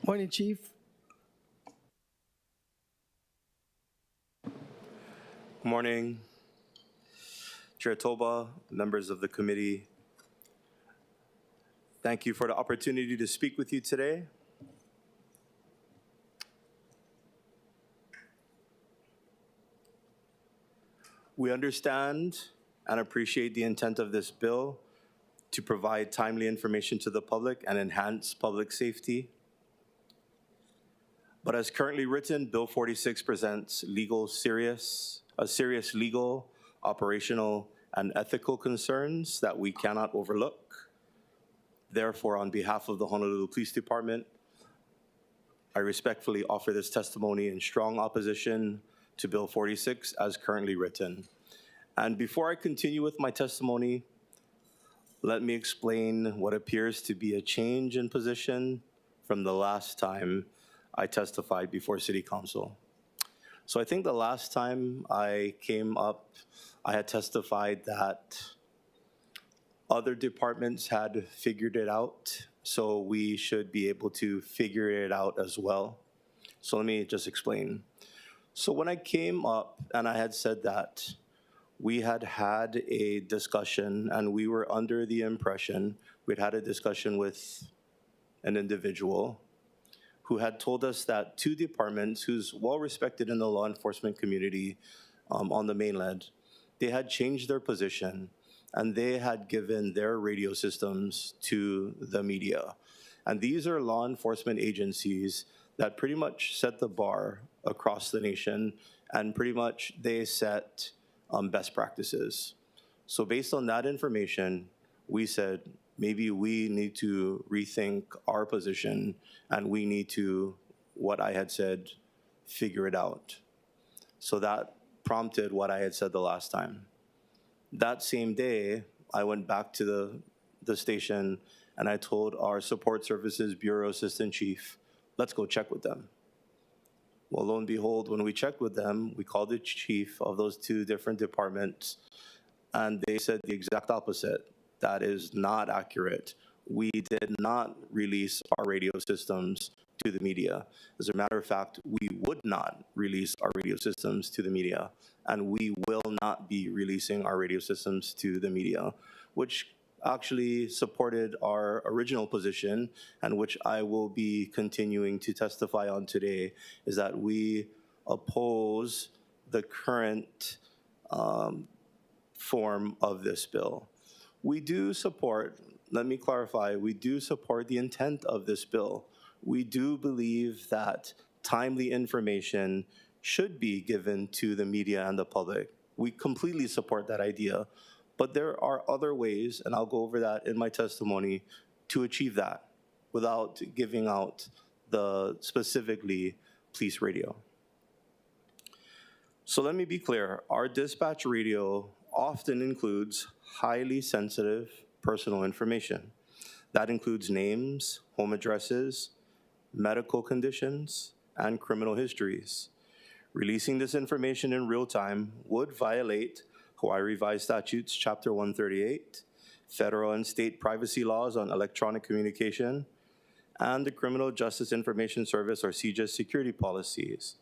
Morning, Chief. Good morning. Chair Toba, members of the committee. Thank you for the opportunity to speak with you today. We understand and appreciate the intent of this bill to provide timely information to the public and enhance public safety. But as currently written, Bill 46 presents serious legal, operational, and ethical concerns that we cannot overlook. Therefore, on behalf of the Honolulu Police Department, I respectfully offer this testimony in strong opposition to Bill 46 as currently written. And before I continue with my testimony, let me explain what appears to be a change in position from the last time I testified before City Council. So I think the last time I came up, I had testified that other departments had figured it out, so we should be able to figure it out as well. So let me just explain. So when I came up and I had said that we had had a discussion and we were under the impression, we'd had a discussion with an individual who had told us that two departments who's well respected in the law enforcement community on the mainland, they had changed their position and they had given their radio systems to the media. And these are law enforcement agencies that pretty much set the bar across the nation, and pretty much they set best practices. So based on that information, we said, maybe we need to rethink our position and we need to, what I had said, figure it out. So that prompted what I had said the last time. That same day, I went back to the station and I told our Support Services Bureau Assistant Chief, let's go check with them. Well, lo and behold, when we checked with them, we called the chief of those two different departments and they said the exact opposite. That is not accurate. We did not release our radio systems to the media. As a matter of fact, we would not release our radio systems to the media, and we will not be releasing our radio systems to the media, which actually supported our original position, and which I will be continuing to testify on today, is that we oppose the current form of this bill. We do support, let me clarify, we do support the intent of this bill. We do believe that timely information should be given to the media and the public. We completely support that idea, but there are other ways, and I'll go over that in my testimony, to achieve that without giving out the specifically police radio. So let me be clear, our dispatch radio often includes highly sensitive personal information. That includes names, home addresses, medical conditions, and criminal histories. Releasing this information in real time would violate Hawaii Revised Statutes Chapter 138, federal and state privacy laws on electronic communication, and the Criminal Justice Information Service, or CJIS, security policies.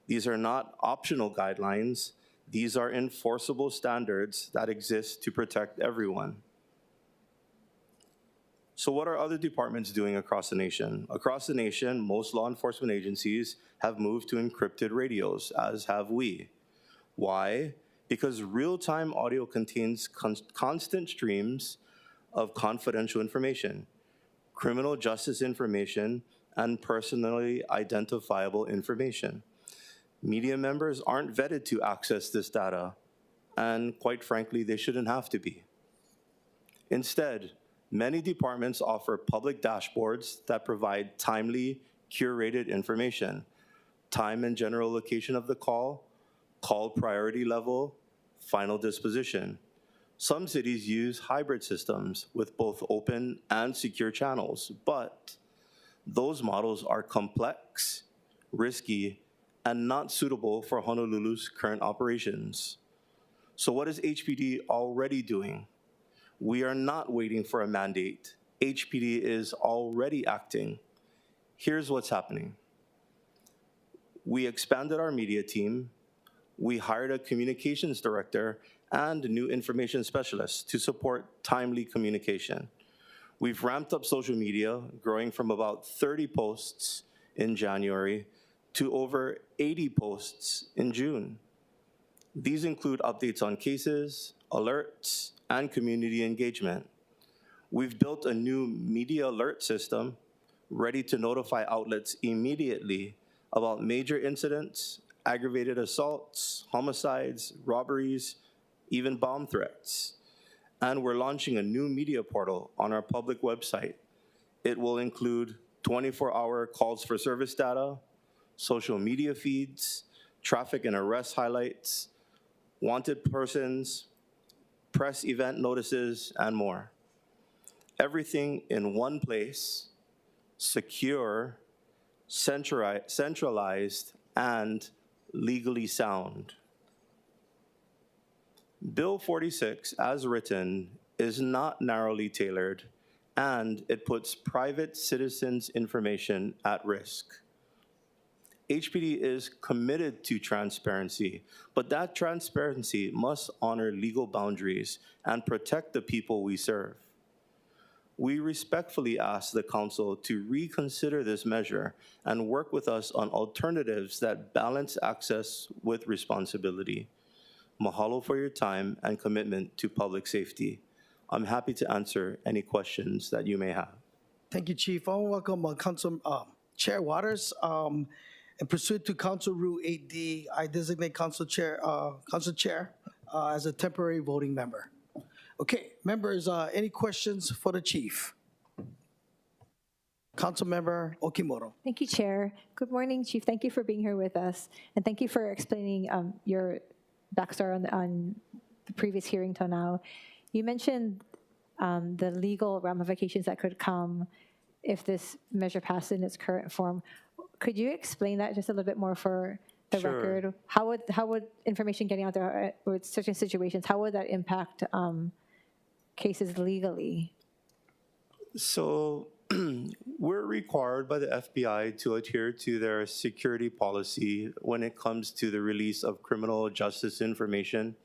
These are not optional guidelines. These are enforceable standards that exist to protect everyone. So what are other departments doing across the nation? Across the nation, most law enforcement agencies have moved to encrypted radios, as have we. Why? Because real-time audio contains constant streams of confidential information, criminal justice information, and personally identifiable information. Media members aren't vetted to access this data, and quite frankly, they shouldn't have to be. Instead, many departments offer public dashboards that provide timely, curated information, time and general location of the call priority level, final disposition. Some cities use hybrid systems with both open and secure channels, but those models are complex, risky, and not suitable for Honolulu's current operations. So what is HPD already doing? We are not waiting for a mandate. HPD is already acting. Here's what's happening. We expanded our media team. We hired a communications director and new information specialists to support timely communication. We've ramped up social media, growing from about 30 posts in January to over 80 posts in June. These include updates on cases, alerts, and community engagement. We've built a new media alert system ready to notify outlets immediately about major incidents, aggravated assaults, homicides, robberies, even bomb threats. And we're launching a new media portal on our public website. It will include 24-hour calls for service data, social media feeds, traffic and arrest highlights, wanted persons, press event notices, and more. Everything in one place, secure, centralized, and legally sound. Bill 46, as written, is not narrowly tailored, and it puts private citizens' information at risk. HPD is committed to transparency, but that transparency must honor legal boundaries and protect the people we serve. We respectfully ask the Council to reconsider this measure and work with us on alternatives that balance access with responsibility. Mahalo for your time and commitment to public safety. I'm happy to answer any questions that you may have. Thank you, Chief. I want to welcome Chair Waters. And pursuant to Council Rule 8D, I designate Council Chair as a temporary voting member. Okay, members, any questions for the Chief? Councilmember Okimoto. Thank you, Chair. Good morning, Chief. Thank you for being here with us. And thank you for explaining your backstory on the previous hearing till now. You mentioned the legal ramifications that could come if this measure passed in its current form. Could you explain that just a little bit more for the Sure. record? How would information getting out there with certain situations, how would that impact cases legally? So we're required by the FBI to adhere to their security policy when it comes to the release of criminal justice information.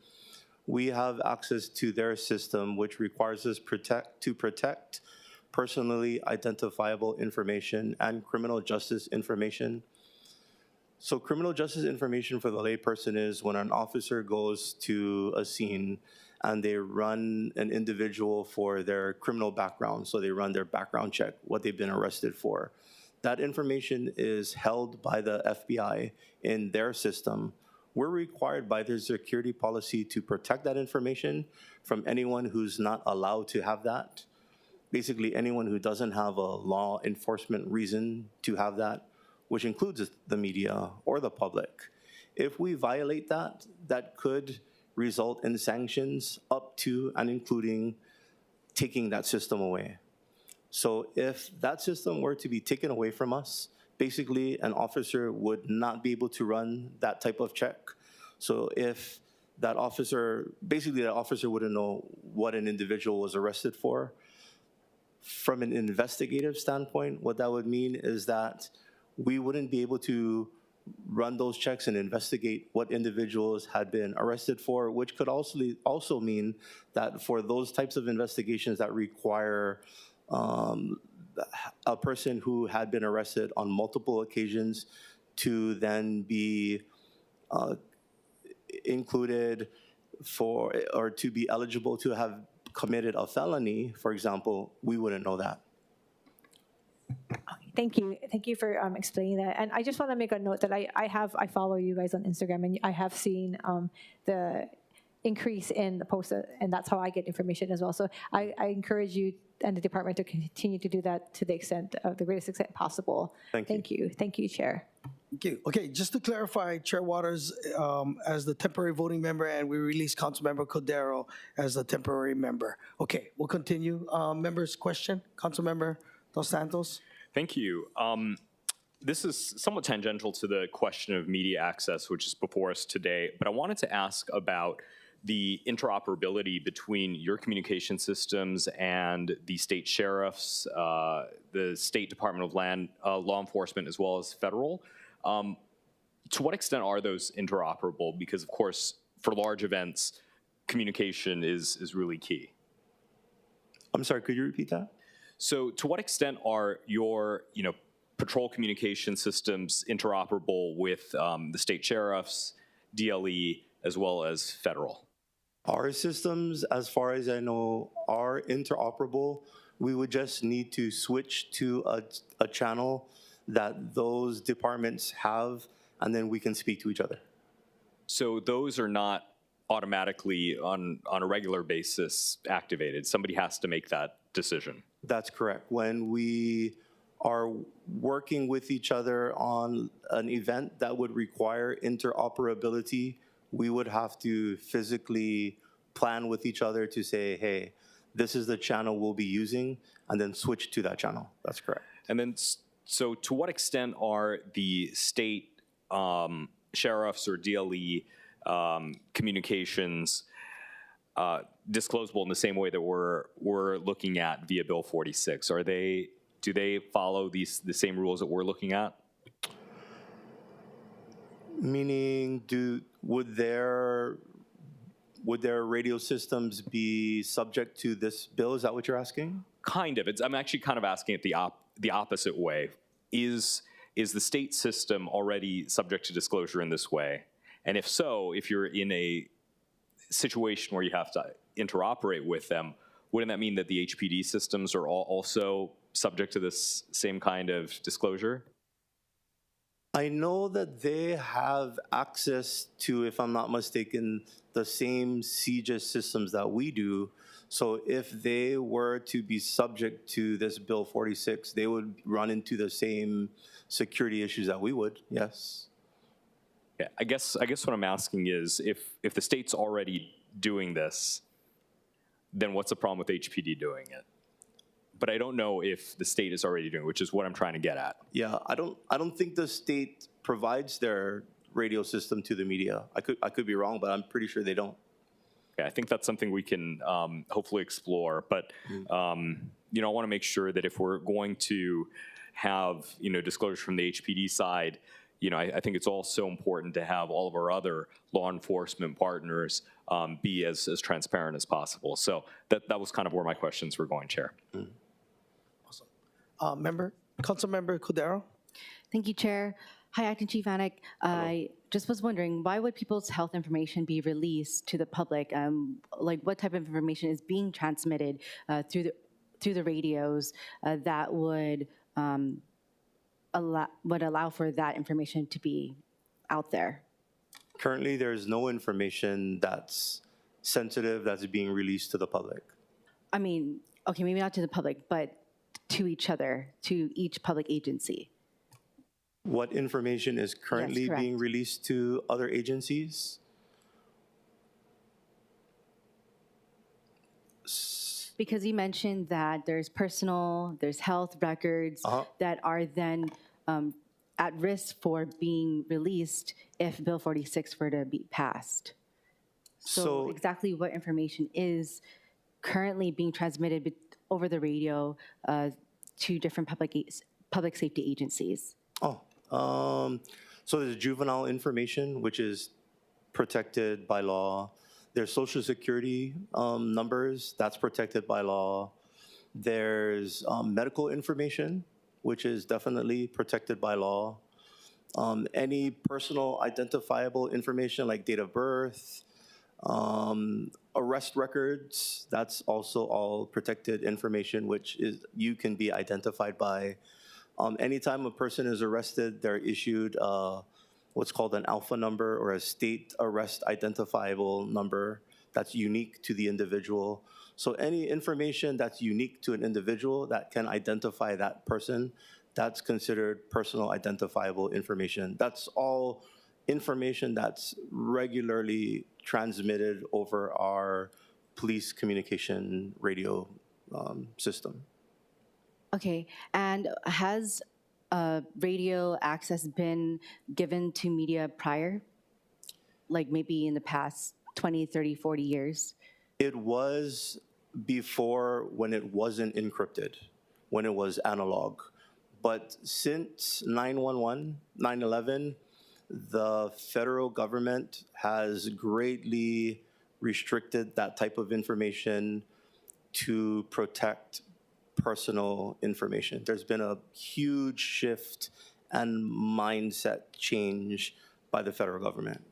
We have access to their system, which requires us to protect personally identifiable information and criminal justice information. So criminal justice information for the layperson is when an officer goes to a scene and they run an individual for their criminal background. So they run their background check, what they've been arrested for. That information is held by the FBI in their system. We're required by their security policy to protect that information from anyone who's not allowed to have that. Basically, anyone who doesn't have a law enforcement reason to have that, which includes the media or the public. If we violate that, that could result in sanctions up to and including taking that system away. So if that system were to be taken away from us, basically an officer would not be able to run that type of check. So if that officer, basically that officer wouldn't know what an individual was arrested for. From an investigative standpoint, what that would mean is that we wouldn't be able to run those checks and investigate what individuals had been arrested for, which could also mean that for those types of investigations that require a person who had been arrested on multiple occasions to then be included for, or to be eligible to have committed a felony, for example, we wouldn't know that. Thank you. Thank you for explaining that. And I just want to make a note that I follow you guys on Instagram, and I have seen the increase in the posts, and that's how I get information as well. So I encourage you and the department to continue to do that to the extent of the greatest extent possible. Thank you. Thank you, Chair. Thank you. Okay, just to clarify, Chair Waters as the temporary voting member, and we release Councilmember Cordero as the temporary member. Okay, we'll continue. Members' question? Councilmember Dos Santos? Thank you. This is somewhat tangential to the question of media access, which is before us today, but I wanted to ask about the interoperability between your communication systems and the state sheriffs, the State Department of Law Enforcement, as well as federal. to what extent are those interoperable? Because of course, for large events, communication is really key. I'm sorry, could you repeat that? So to what extent are your, patrol communication systems interoperable with the state sheriffs, DLE, as well as federal? Our systems, as far as I know, are interoperable. We would just need to switch to a channel that those departments have, and then we can speak to each other. So those are not automatically on a regular basis activated. Somebody has to make that decision. That's correct. When we are working with each other on an event that would require interoperability, we would have to physically plan with each other to say, hey, this is the channel we'll be using, and then switch to that channel. That's correct. And then, so to what extent are the state sheriffs or DLE communications disclosable in the same way that we're looking at via Bill 46? Do they follow the same rules that we're looking at? Meaning, would their radio systems be subject to this bill? Is that what you're asking? Kind of. I'm actually kind of asking it the opposite way. Is the state system already subject to disclosure in this way? And if so, if you're in a situation where you have to interoperate with them, wouldn't that mean that the HPD systems are also subject to this same kind of disclosure? I know that they have access to, if I'm not mistaken, the same CJIS systems that we do. So if they were to be subject to this Bill 46, they would run into the same security issues that we would, yes. Yeah, I guess what I'm asking is, if the state's already doing this, then what's the problem with HPD doing it? But I don't know if the state is already doing it, which is what I'm trying to get at. Yeah, I don't think the state provides their radio system to the media. I could be wrong, but I'm pretty sure they don't. Yeah, I think that's something we can hopefully explore. But I want to make sure that if we're going to have disclosure from the HPD side, I think it's also important to have all of our other law enforcement partners be as transparent as possible. So that was kind of where my questions were going, Chair. Awesome. Councilmember Cordero? Thank you, Chair. Hi, Acting Chief Anik. I just was wondering, why would people's health information be released to the public? Like, what type of information is being transmitted through the radios that would allow for that information to be out there? Currently, there's no information that's sensitive that's being released to the public. I mean, okay, maybe not to the public, but to each other, to each public agency. What information is currently being released to other agencies? Because you mentioned that there's personal, there's health records that are then at risk for being released if Bill 46 were to be passed. So exactly what information is currently being transmitted over the radio to different public safety agencies? So there's juvenile information, which is protected by law. There's social security numbers, that's protected by law. There's medical information, which is definitely protected by law. Any personal identifiable information like date of birth, arrest records, that's also all protected information, which is you can be identified by. Anytime a person is arrested, they're issued what's called an alpha number or a state arrest identifiable number that's unique to the individual. So any information that's unique to an individual that can identify that person, that's considered personal identifiable information. That's all information that's regularly transmitted over our police communication radio system. Okay, and has radio access been given to media prior? Like maybe in the past 20, 30, 40 years? It was before, when it wasn't encrypted, when it was analog. But since 9/11, The federal government has greatly restricted that type of information to protect personal information. There's been a huge shift and mindset change by the federal government.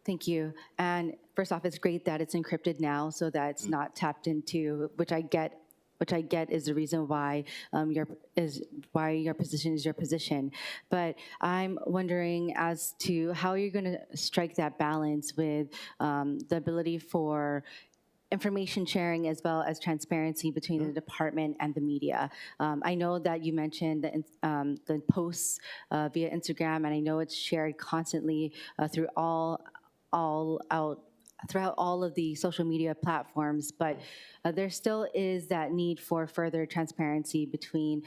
Thank you. And first off, it's great that it's encrypted now so that it's not tapped into, which I get is the reason why your position is your position. But I'm wondering as to how you're going to strike that balance with the ability for information sharing as well as transparency between the department and the media. I know that you mentioned the posts via Instagram, and I know it's shared constantly throughout all of the social media platforms, but there still is that need for further transparency between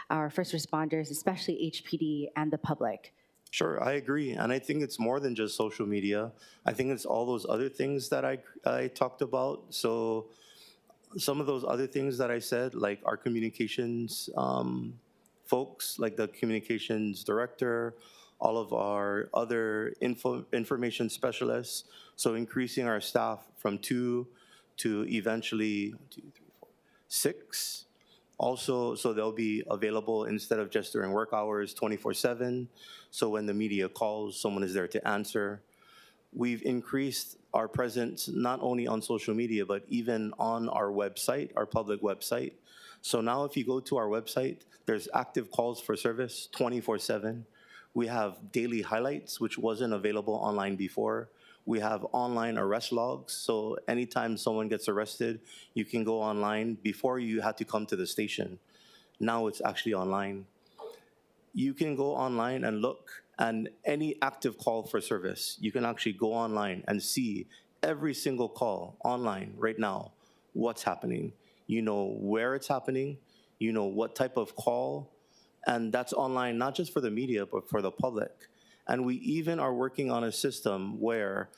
our first responders, especially HPD, and the public. Sure, I agree. And I think it's more than just social media. I think it's all those other things that I talked about. So some of those other things that I said, like our communications folks, like the communications director, all of our other information specialists. So increasing our staff from 2 to eventually 6. Also, so they'll be available instead of just during work hours, 24/7. So when the media calls, someone is there to answer. We've increased our presence not only on social media, but even on our website, our public website. So now if you go to our website, there's active calls for service 24/7. We have daily highlights, which wasn't available online before. We have online arrest logs, so anytime someone gets arrested, you can go online. Before, you had to come to the station. Now it's actually online. You can go online and look, and any active call for service, you can actually go online and see every single call online right now, what's happening. You know where it's happening, you know what type of call, and that's online not just for the media, but for the public. And we even are working on a system where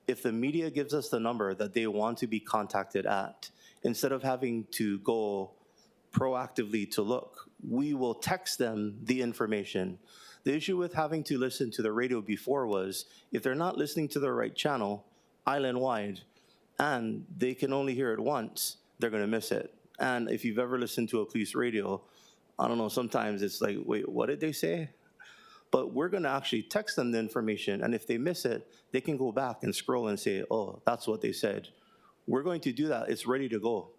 if the media gives us the number that they want to be contacted at, instead of having to go proactively to look, we will text them the information. The issue with having to listen to the radio before was if they're not listening to the right channel, island-wide, and they can only hear it once, they're gonna miss it. And if you've ever listened to a police radio, I don't know, sometimes it's like, wait, what did they say? But we're gonna actually text them the information, and if they miss it, they can go back and scroll and say, oh, that's what they said. We're going to do that, it's ready to go.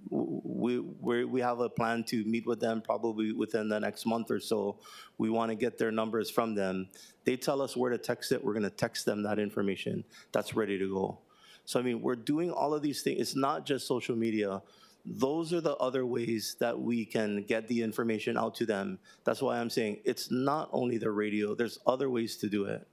We have a plan to meet with them probably within the next month or so. We wanna get their numbers from them. They tell us where to text it, we're gonna text them that information. That's ready to go. So I mean, we're doing all of these things. It's not just social media. Those are the other ways that we can get the information out to them. That's why I'm saying it's not only the radio, there's other ways to do it.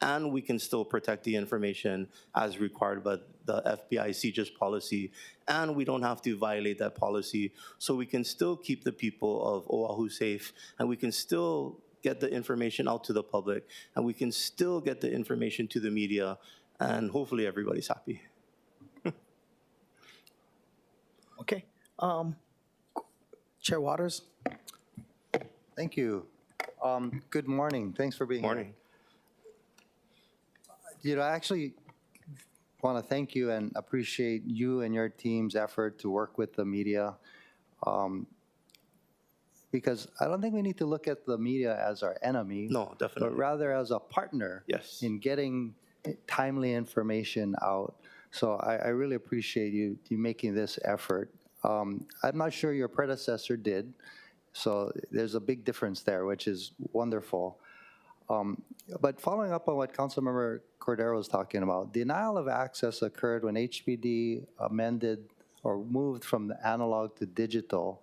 And we can still protect the information as required by the FBI CJIS policy. And we don't have to violate that policy. So we can still keep the people of Oahu safe, and we can still get the information out to the public, and we can still get the information to the media, and hopefully everybody's happy. Okay. Chair Waters? Thank you. Good morning. Thanks for being Morning. here. I actually want to thank you and appreciate you and your team's effort to work with the media, because I don't think we need to look at the media as our enemy. No, definitely. But rather as a partner Yes. in getting timely information out. So I really appreciate you making this effort. I'm not sure your predecessor did, so there's a big difference there, which is wonderful. But following up on what Councilmember Cordero was talking about, denial of access occurred when HPD amended or moved from the analog to digital.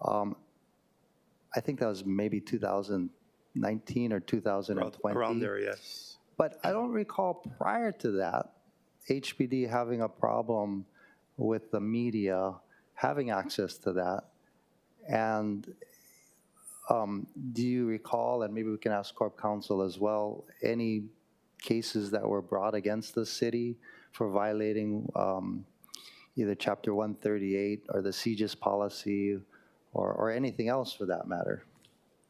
I think that was maybe 2019 or 2020. Around there, yes. But I don't recall prior to that, HPD having a problem with the media having access to that. And do you recall, and maybe we can ask Corp Counsel as well, any cases that were brought against the city for violating either Chapter 138 or the CJIS policy or anything else for that matter?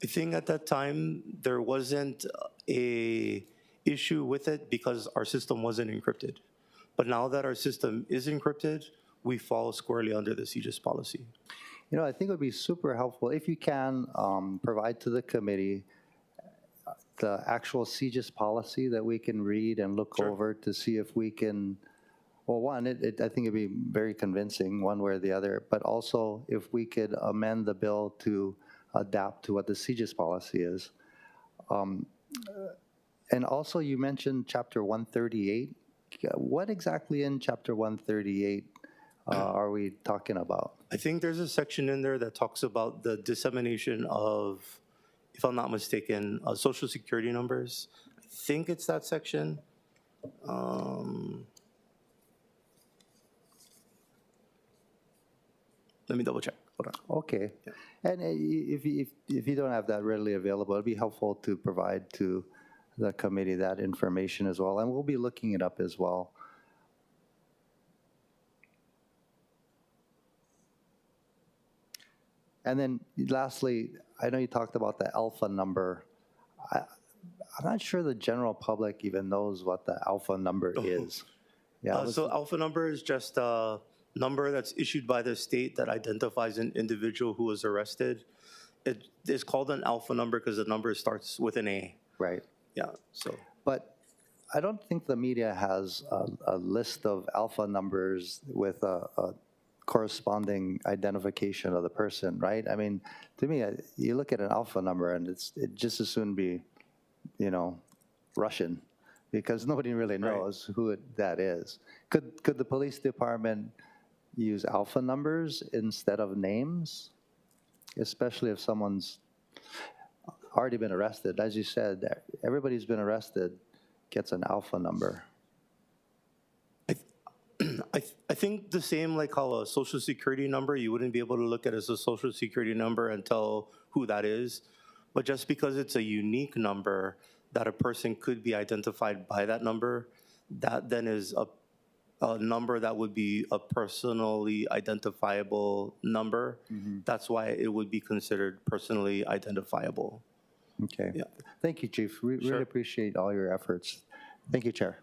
I think at that time, there wasn't a issue with it because our system wasn't encrypted. But now that our system is encrypted, we fall squarely under the CJIS policy. You know, I think it would be super helpful if you can provide to the committee the actual CJIS policy that we can read and look over to see if we can, well, one, I think it'd be very convincing one way or the other, but also if we could amend the bill to adapt to what the CJIS policy is. And also you mentioned Chapter 138. What exactly in Chapter 138 are we talking about? I think there's a section in there that talks about the dissemination of, if I'm not mistaken, social security numbers. I think it's that section. Let me double check. Hold on. Okay. And if you don't have that readily available, it'd be helpful to provide to the committee that information as well. And we'll be looking it up as well. And then lastly, I know you talked about the alpha number. I'm not sure the general public even knows what the alpha number is. Yeah. So alpha number is just a number that's issued by the state that identifies an individual who was arrested. It is called an alpha number because the number starts with an A. Right. Yeah. So. But I don't think the media has a list of alpha numbers with a corresponding identification of the person, right? I mean, to me, you look at an alpha number and it just as soon be, you know, Russian, because nobody really knows who that is. Could the police department use alpha numbers instead of names, especially if someone's already been arrested? As you said, everybody's been arrested gets an alpha number. I think the same like how a social security number, you wouldn't be able to look at it as a social security number and tell who that is. But just because it's a unique number that a person could be identified by that number, that then is a number that would be a personally identifiable number. Mm-hmm. That's why it would be considered personally identifiable. Okay. Yeah. Thank you, Chief. We really appreciate all your efforts. Thank you, Chair.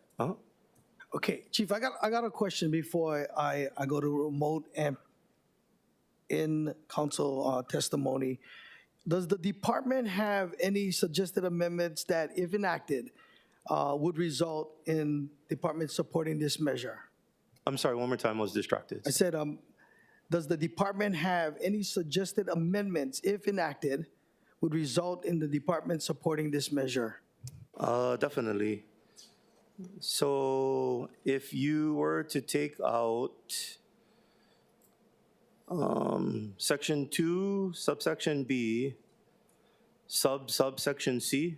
Okay, Chief, I got a question before I go to remote and in council testimony. Does the department have any suggested amendments that, if enacted, would result in department supporting this measure? I'm sorry, one more time, I was distracted. I said, does the department have any suggested amendments, if enacted, would result in the department supporting this measure? Definitely. So if you were to take out Section 2, subsection B, subsection C,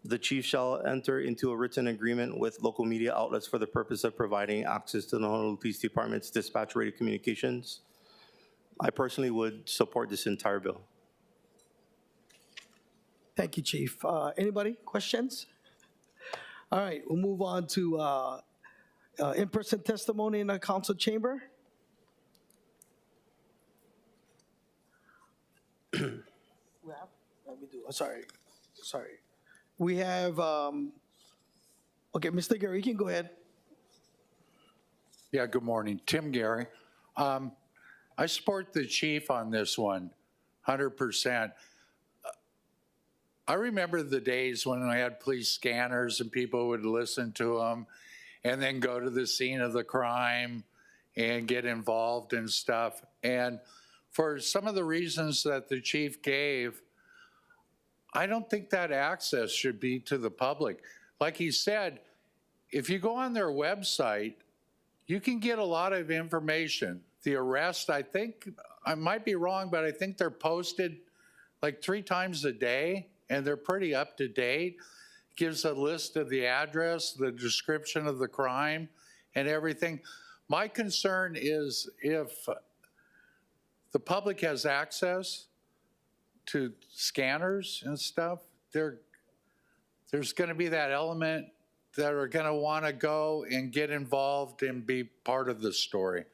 the chief shall enter into a written agreement with local media outlets for the purpose of providing access to the Honolulu Police Department's dispatch radio communications. I personally would support this entire bill. Thank you, Chief. Anybody, questions? All right, we'll move on to in-person testimony in the council chamber. Let me do, sorry. We have, okay, Mr. Gary, you can go ahead. Yeah, good morning. Tim Gary. I support the chief on this one, 100%. I remember the days when I had police scanners and people would listen to them and then go to the scene of the crime and get involved in stuff. And for some of the reasons that the chief gave, I don't think that access should be to the public. Like he said, if you go on their website, you can get a lot of information. The arrest, I think, I might be wrong, but I think they're posted like 3 times a day. And they're pretty up to date. Gives a list of the address, the description of the crime, and everything. My concern is if the public has access to scanners and stuff, there's going to be that element that are going to want to go and get involved and be part of the story.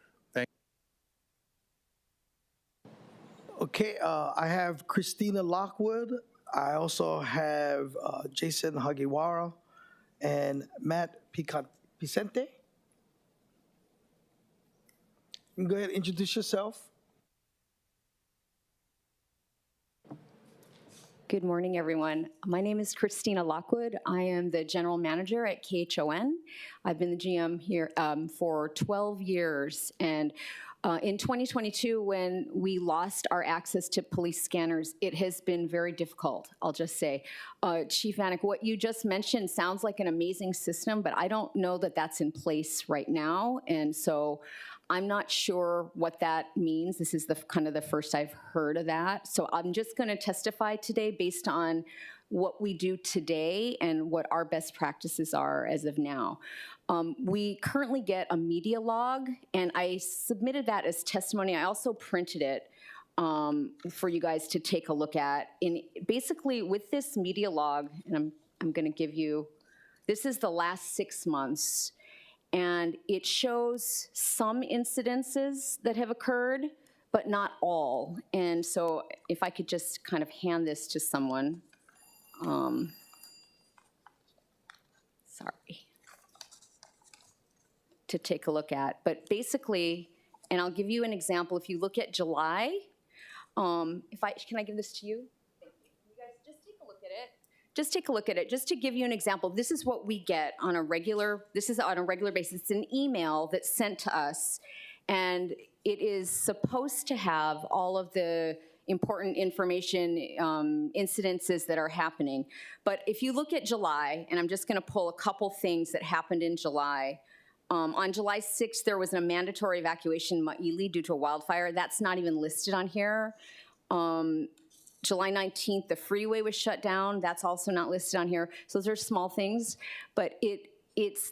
Okay, I have Christina Lockwood. I also have Jason Hagiwara and Matt Picente. You can go ahead and introduce yourself. Good morning, everyone. My name is Christina Lockwood. I am the general manager at KHON. I've been the GM here for 12 years. And in 2022, when we lost our access to police scanners, it has been very difficult, I'll just say. Chief Vanek, what you just mentioned sounds like an amazing system, but I don't know that that's in place right now. And so I'm not sure what that means. This is the kind of the first I've heard of that. So I'm just going to testify today based on what we do today and what our best practices are as of now. We currently get a media log, and I submitted that as testimony. I also printed it for you guys to take a look at. Basically, with this media log, and I'm going to give you, this is the last 6 months. And it shows some incidences that have occurred, but not all. And so if I could just kind of hand this to someone. Sorry. To take a look at. But basically, and I'll give you an example. If you look at July, can I give this to you? Thank you. You guys just take a look at it. Just take a look at it. Just to give you an example, this is what we get on a regular basis. It's an email that's sent to us, and it is supposed to have all of the important information, incidences that are happening. But if you look at July, and I'm just going to pull a couple things that happened in July. On July 6th, there was a mandatory evacuation in Maili due to a wildfire. That's not even listed on here. July 19th, the freeway was shut down. That's also not listed on here. So those are small things, but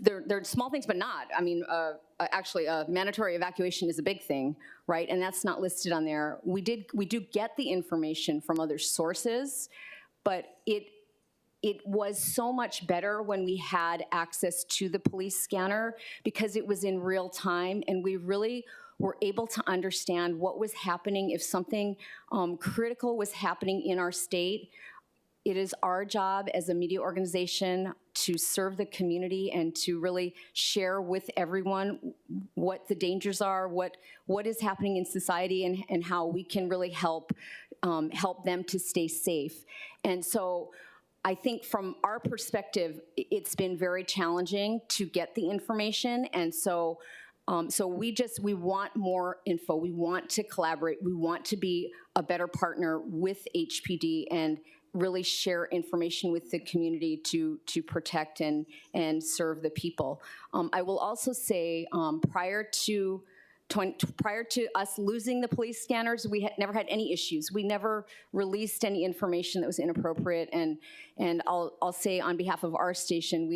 they're small things, but not. I mean, actually, a mandatory evacuation is a big thing, right? And that's not listed on there. We do get the information from other sources, but it was so much better when we had access to the police scanner because it was in real time, and we really were able to understand what was happening. If something critical was happening in our state, it is our job as a media organization to serve the community and to really share with everyone what the dangers are, what is happening in society, and how we can really help them to stay safe. And so I think from our perspective, it's been very challenging to get the information. And so we want more info. We want to collaborate. We want to be a better partner with HPD and really share information with the community to protect and serve the people. I will also say prior to us losing the police scanners, we had never had any issues. We never released any information that was inappropriate. And I'll say on behalf of our station,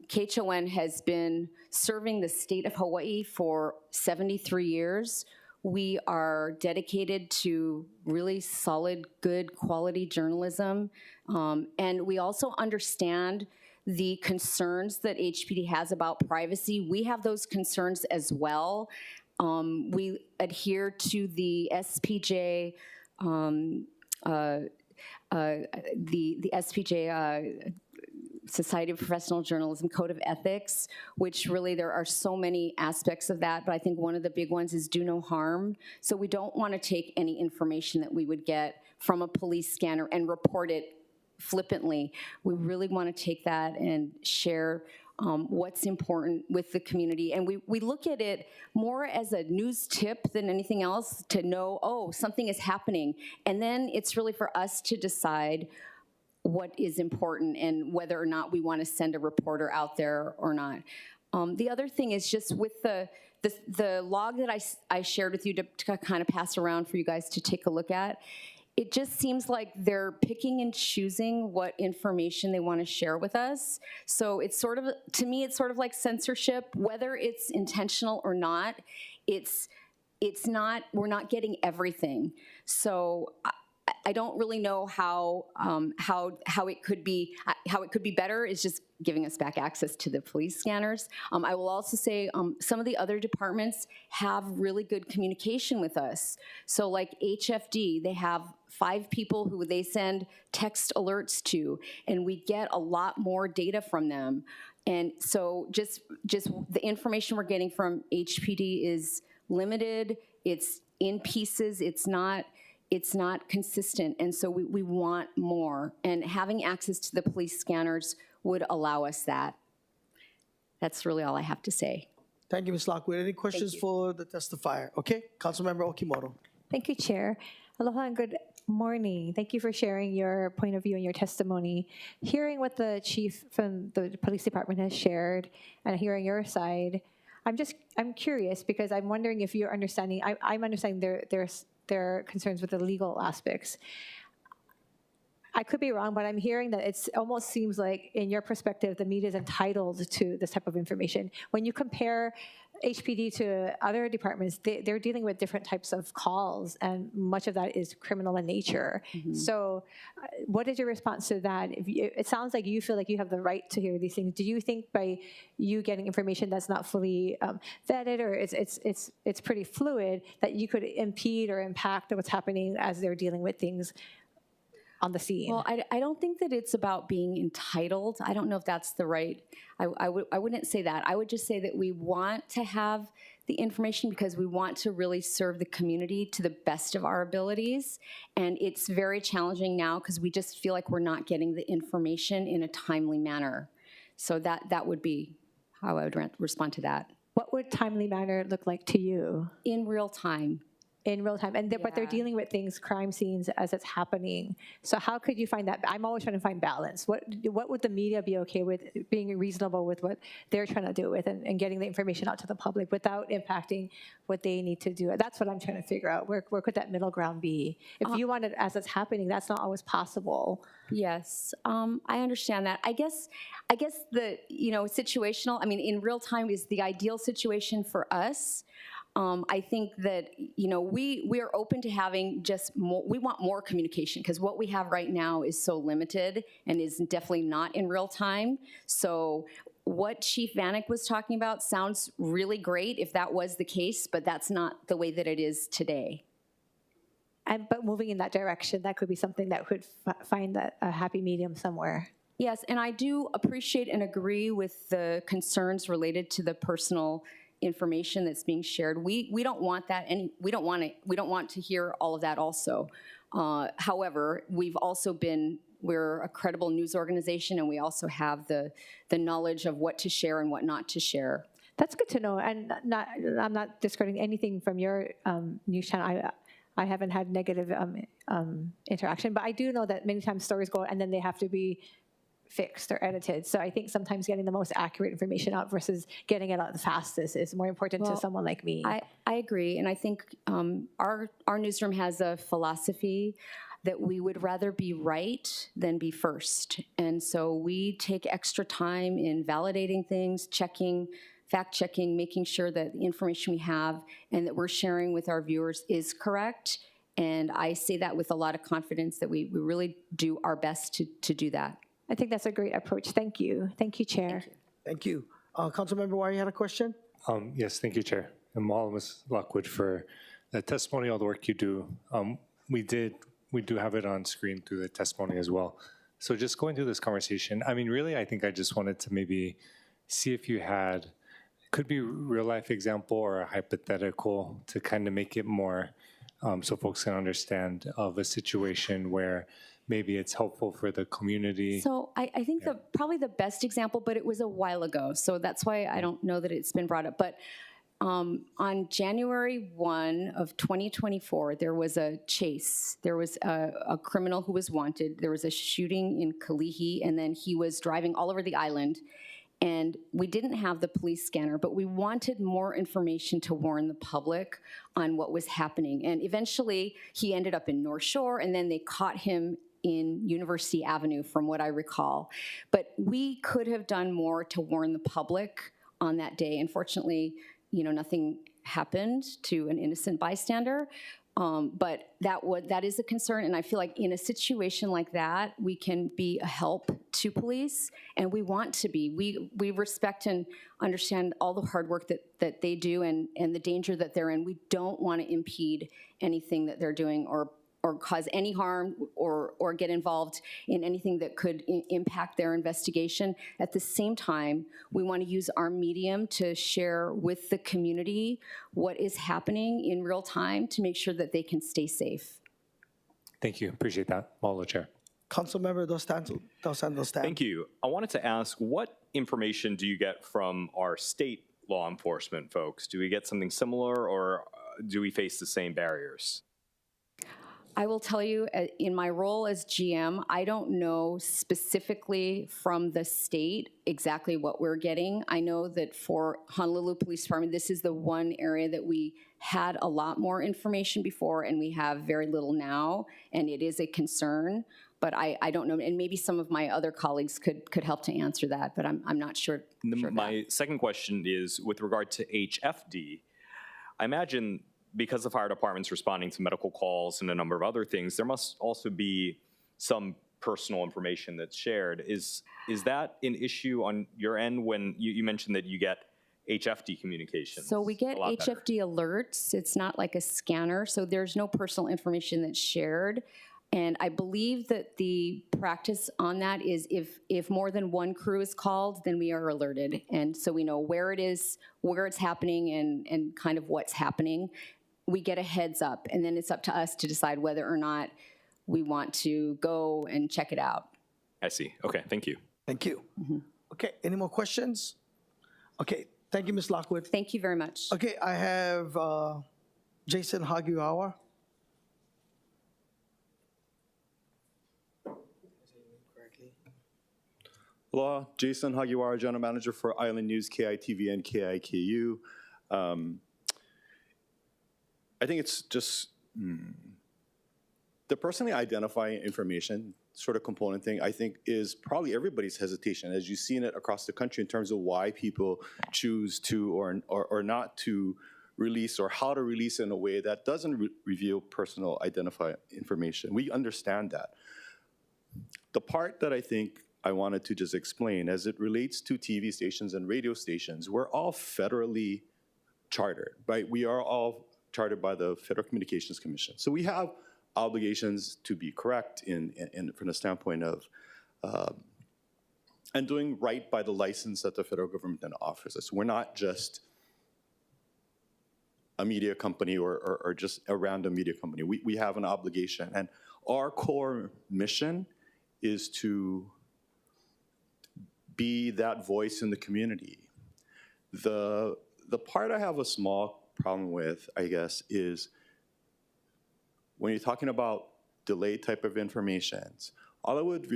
KHON has been serving the state of Hawaii for 73 years. We are dedicated to really solid, good quality journalism. And we also understand the concerns that HPD has about privacy. We have those concerns as well. We adhere to the SPJ, the SPJ Society of Professional Journalism Code of Ethics, which really there are so many aspects of that, but I think one of the big ones is do no harm. So we don't want to take any information that we would get from a police scanner and report it flippantly. We really want to take that and share what's important with the community. And we look at it more as a news tip than anything else to know, oh, something is happening. And then it's really for us to decide what is important and whether or not we want to send a reporter out there or not. The other thing is just with the log that I shared with you to kind of pass around for you guys to take a look at, it just seems like they're picking and choosing what information they want to share with us. So it's sort of, to me, it's sort of like censorship, whether it's intentional or not. It's not, we're not getting everything. So I don't really know how it could be better. Is just giving us back access to the police scanners. I will also say some of the other departments have really good communication with us. So like HFD, they have 5 people who they send text alerts to, and we get a lot more data from them. And so just the information we're getting from HPD is limited. It's in pieces. It's not consistent, and so we want more. And having access to the police scanners would allow us that. That's really all I have to say. Thank you, Ms. Lockwood. Any questions for the testifier? Okay, Councilmember Okimoto. Thank you, Chair. Aloha and good morning. Thank you for sharing your point of view and your testimony. Hearing what the chief from the police department has shared and hearing your side, I'm curious because I'm wondering if you're understanding, I'm understanding their concerns with the legal aspects. I could be wrong, but I'm hearing that it almost seems like, in your perspective, the media is entitled to this type of information. When you compare HPD to other departments, they're dealing with different types of calls, and much of that is criminal in nature. So what is your response to that? It sounds like you feel like you have the right to hear these things. Do you think by you getting information that's not fully vetted, or it's pretty fluid, that you could impede or impact what's happening as they're dealing with things on the scene? Well, I don't think that it's about being entitled. I don't know if that's the right, I wouldn't say that. I would just say that we want to have the information because we want to really serve the community to the best of our abilities. And it's very challenging now because we just feel like we're not getting the information in a timely manner. So that would be how I would respond to that. What would timely manner look like to you? In real time. In real time, but they're dealing with things, crime scenes as it's happening. So how could you find that? I'm always trying to find balance. What would the media be okay with, being reasonable with what they're trying to do with, and getting the information out to the public without impacting what they need to do? That's what I'm trying to figure out. Where could that middle ground be? If you want it as it's happening, that's not always possible. Yes, I understand that. I guess the situational. I mean, in real time is the ideal situation for us. I think that, we are open to having just more, we want more communication because what we have right now is so limited and is definitely not in real time. So what Chief Vanek was talking about sounds really great if that was the case, but that's not the way that it is today. But moving in that direction, that could be something that could find a happy medium somewhere. Yes, and I do appreciate and agree with the concerns related to the personal information that's being shared. We don't want that, and we don't want to hear all of that also. However, we're a credible news organization, and we also have the knowledge of what to share and what not to share. That's good to know, and I'm not discrediting anything from your news channel. I haven't had negative interaction, but I do know that many times stories go and then they have to be fixed or edited. So I think sometimes getting the most accurate information out versus getting it out the fastest is more important to someone like me. I agree, and I think our newsroom has a philosophy that we would rather be right than be first. And so we take extra time in validating things, fact-checking, making sure that the information we have and that we're sharing with our viewers is correct. And I say that with a lot of confidence that we really do our best to do that. I think that's a great approach. Thank you. Thank you, Chair. Thank you. Councilmember Wire, you had a question? Yes, thank you, Chair. And all of Ms. Lockwood for the testimony, all the work you do. We do have it on screen through the testimony as well. So just going through this conversation, I mean, really, I think I just wanted to maybe see if you had, could be real life example or a hypothetical to kind of make it more so folks can understand of a situation where maybe it's helpful for the community. So I think probably the best example, but it was a while ago, so that's why I don't know that it's been brought up. But on January 1 of 2024, there was a chase. There was a criminal who was wanted. There was a shooting in Kalihi, and then he was driving all over the island. And we didn't have the police scanner, but we wanted more information to warn the public on what was happening. And eventually, he ended up in North Shore, and then they caught him in University Avenue, from what I recall. But we could have done more to warn the public on that day. Unfortunately, nothing happened to an innocent bystander. But that is a concern, and I feel like in a situation like that, we can be a help to police, and we want to be. We respect and understand all the hard work that they do and the danger that they're in. We don't want to impede anything that they're doing or cause any harm or get involved in anything that could impact their investigation. At the same time, we want to use our medium to share with the community what is happening in real time to make sure that they can stay safe. Thank you. Appreciate that. Mahalo, Chair. Councilmember Dos Santos. Thank you. I wanted to ask, what information do you get from our state law enforcement folks? Do we get something similar, or do we face the same barriers? I will tell you, in my role as GM, I don't know specifically from the state exactly what we're getting. I know that for Honolulu Police Department, this is the one area that we had a lot more information before, and we have very little now, and it is a concern. But I don't know, and maybe some of my other colleagues could help to answer that, but I'm not sure. My second question is with regard to HFD. I imagine, because the fire department's responding to medical calls and a number of other things, there must also be some personal information that's shared. Is that an issue on your end when you mentioned that you get HFD communications? So we get HFD alerts. It's not like a scanner, so there's no personal information that's shared. And I believe that the practice on that is if more than one crew is called, then we are alerted. And so we know where it is, where it's happening, and kind of what's happening. We get a heads up, and then it's up to us to decide whether or not we want to go and check it out. I see. Okay, thank you. Thank you. Okay, any more questions? Okay, thank you, Ms. Lockwood. Thank you very much. Okay, I have Jason Hagiwara. Aloha, Jason Hagiwara, General Manager for Island News, KITV, and KIKU. I think it's just the personally identifying information sort of component thing, I think, is probably everybody's hesitation, as you've seen it across the country in terms of why people choose to or not to release, or how to release in a way that doesn't reveal personal identifying information. We understand that. The part that I think I wanted to just explain, as it relates to TV stations and radio stations, we're all federally chartered, right? We are all chartered by the Federal Communications Commission. So we have obligations to be correct from the standpoint of and doing right by the license that the federal government then offers us. We're not just a media company or just a random media company. We have an obligation, and our core mission is to be that voice in the community. The part I have a small problem with, I guess, is when you're talking about delayed type of informations, all I would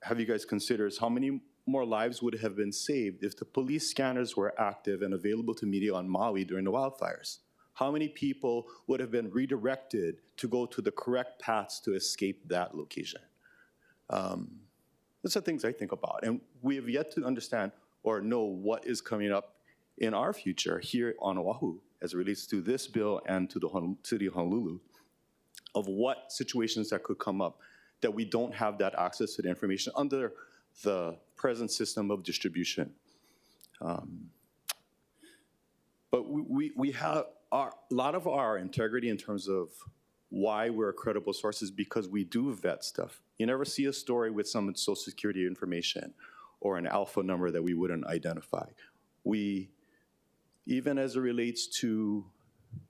have you guys consider is how many more lives would have been saved if the police scanners were active and available to media on Maui during the wildfires? How many people would have been redirected to go to the correct paths to escape that location? Those are things I think about. And we have yet to understand or know what is coming up in our future here on Oahu as it relates to this bill and to the city of Honolulu, of what situations that could come up that we don't have that access to the information under the present system of distribution. But we have a lot of our integrity in terms of why we're credible sources, because we do vet stuff. You never see a story with some social security information or an alpha number that we wouldn't identify. We, even as it relates to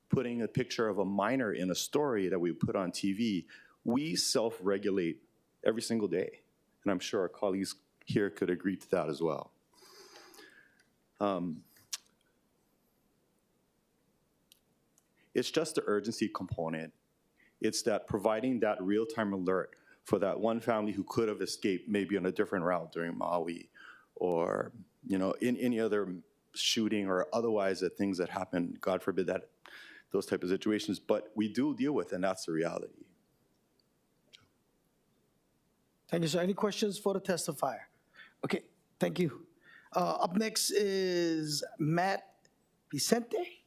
putting a picture of a minor in a story that we put on TV, we self-regulate every single day. And I'm sure our colleagues here could agree to that as well. It's just the urgency component. It's that providing that real-time alert for that one family who could have escaped maybe on a different route during Maui, or in any other shooting or otherwise the things that happen, God forbid, that those type of situations. But we do deal with, and that's the reality. Thank you, sir. Any questions for the testifier? Okay, thank you. Up next is Matt Vicente.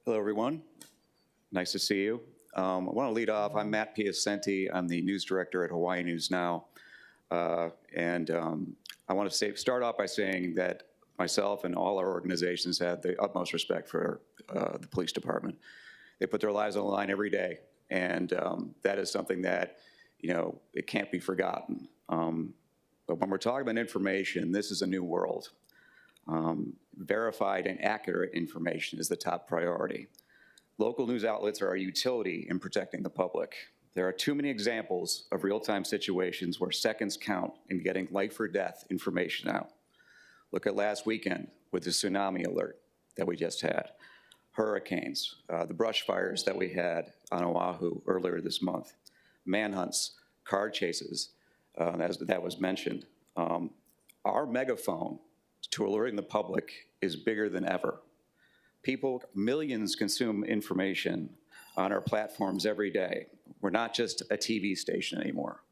Hello, everyone. Nice to see you. I want to lead off. I'm Matt Piacenti. I'm the news director at Hawaii News Now. I want to start off by saying that myself and all our organizations have the utmost respect for the police department. They put their lives on the line every day, and that is something that, it can't be forgotten. But when we're talking about information, this is a new world. Verified and accurate information is the top priority. Local news outlets are a utility in protecting the public. There are too many examples of real-time situations where seconds count in getting life or death information out. Look at last weekend with the tsunami alert that we just had, hurricanes, the brush fires that we had on Oahu earlier this month, manhunts, car chases, as that was mentioned. Our megaphone to alerting the public is bigger than ever. Millions consume information on our platforms every day. We're not just a TV station anymore.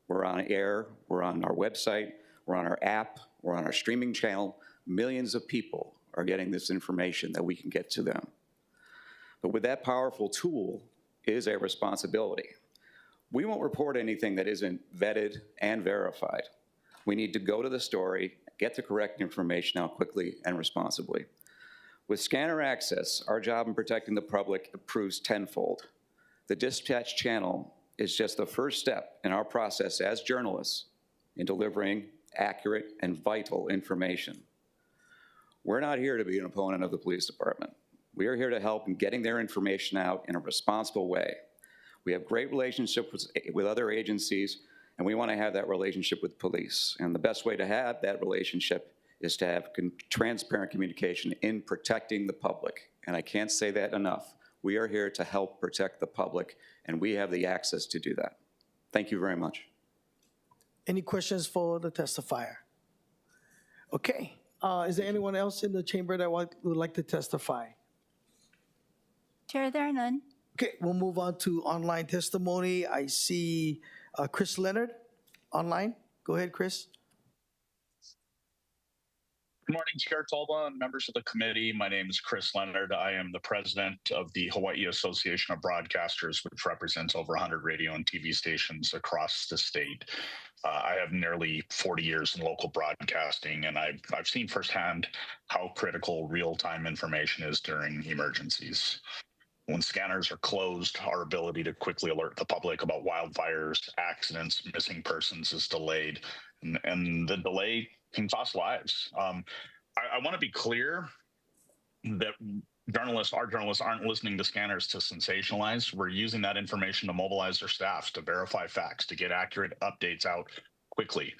We're on air, we're on our website, we're on our app, we're on our streaming channel. Millions of people are getting this information that we can get to them. But with that powerful tool is a responsibility. We won't report anything that isn't vetted and verified. We need to go to the story, get the correct information out quickly and responsibly. With scanner access, our job in protecting the public improves tenfold. The dispatch channel is just the first step in our process as journalists in delivering accurate and vital information. We're not here to be an opponent of the police department. We are here to help in getting their information out in a responsible way. We have great relationships with other agencies, and we want to have that relationship with police. And the best way to have that relationship is to have transparent communication in protecting the public. And I can't say that enough. We are here to help protect the public, and we have the access to do that. Thank you very much. Any questions for the testifier? Okay. Is there anyone else in the chamber that would like to testify? Chair, there are none. Okay, we'll move on to online testimony. I see Chris Leonard online. Go ahead, Chris. Good morning, Chair Tolba and members of the committee. My name is Chris Leonard. I am the president of the Hawaii Association of Broadcasters, which represents over 100 radio and TV stations across the state. I have nearly 40 years in local broadcasting, and I've seen firsthand how critical real-time information is during emergencies. When scanners are closed, our ability to quickly alert the public about wildfires, accidents, missing persons is delayed, and the delay can cost lives. I want to be clear that our journalists aren't listening to scanners to sensationalize. We're using that information to mobilize their staffs, to verify facts, to get accurate updates out quickly.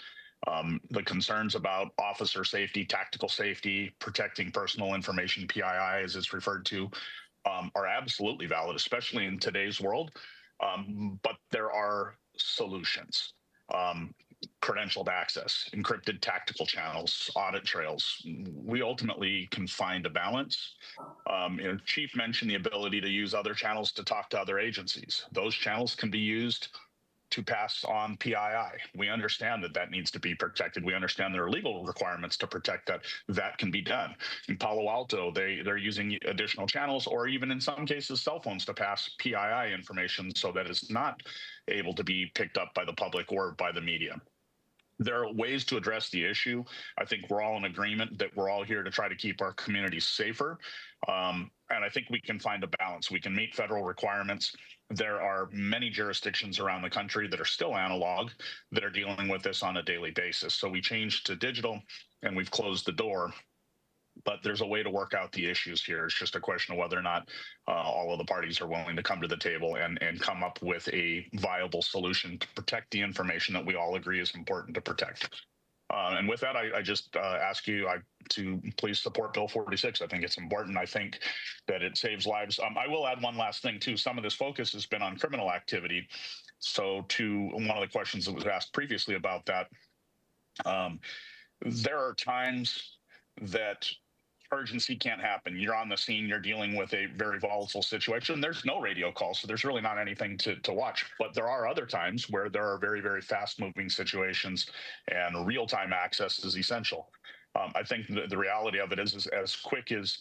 The concerns about officer safety, tactical safety, protecting personal information, PII as it's referred to, are absolutely valid, especially in today's world. But there are solutions. Credentialed access, encrypted tactical channels, audit trails. We ultimately can find a balance. Chief mentioned the ability to use other channels to talk to other agencies. Those channels can be used to pass on PII. We understand that needs to be protected. We understand there are legal requirements to protect that. That can be done. In Palo Alto, they're using additional channels, or even in some cases, cell phones to pass PII information so that it's not able to be picked up by the public or by the media. There are ways to address the issue. I think we're all in agreement that we're all here to try to keep our communities safer. And I think we can find a balance. We can meet federal requirements. There are many jurisdictions around the country that are still analog that are dealing with this on a daily basis. So we changed to digital and we've closed the door. But there's a way to work out the issues here. It's just a question of whether or not all of the parties are willing to come to the table and come up with a viable solution to protect the information that we all agree is important to protect. And with that, I just ask you to please support Bill 46. I think it's important. I think that it saves lives. I will add one last thing, too. Some of this focus has been on criminal activity. So to one of the questions that was asked previously about that, there are times that urgency can't happen. You're on the scene, you're dealing with a very volatile situation. There's no radio call, so there's really not anything to watch. But there are other times where there are very, very fast-moving situations, and real-time access is essential. I think the reality of it is as quick as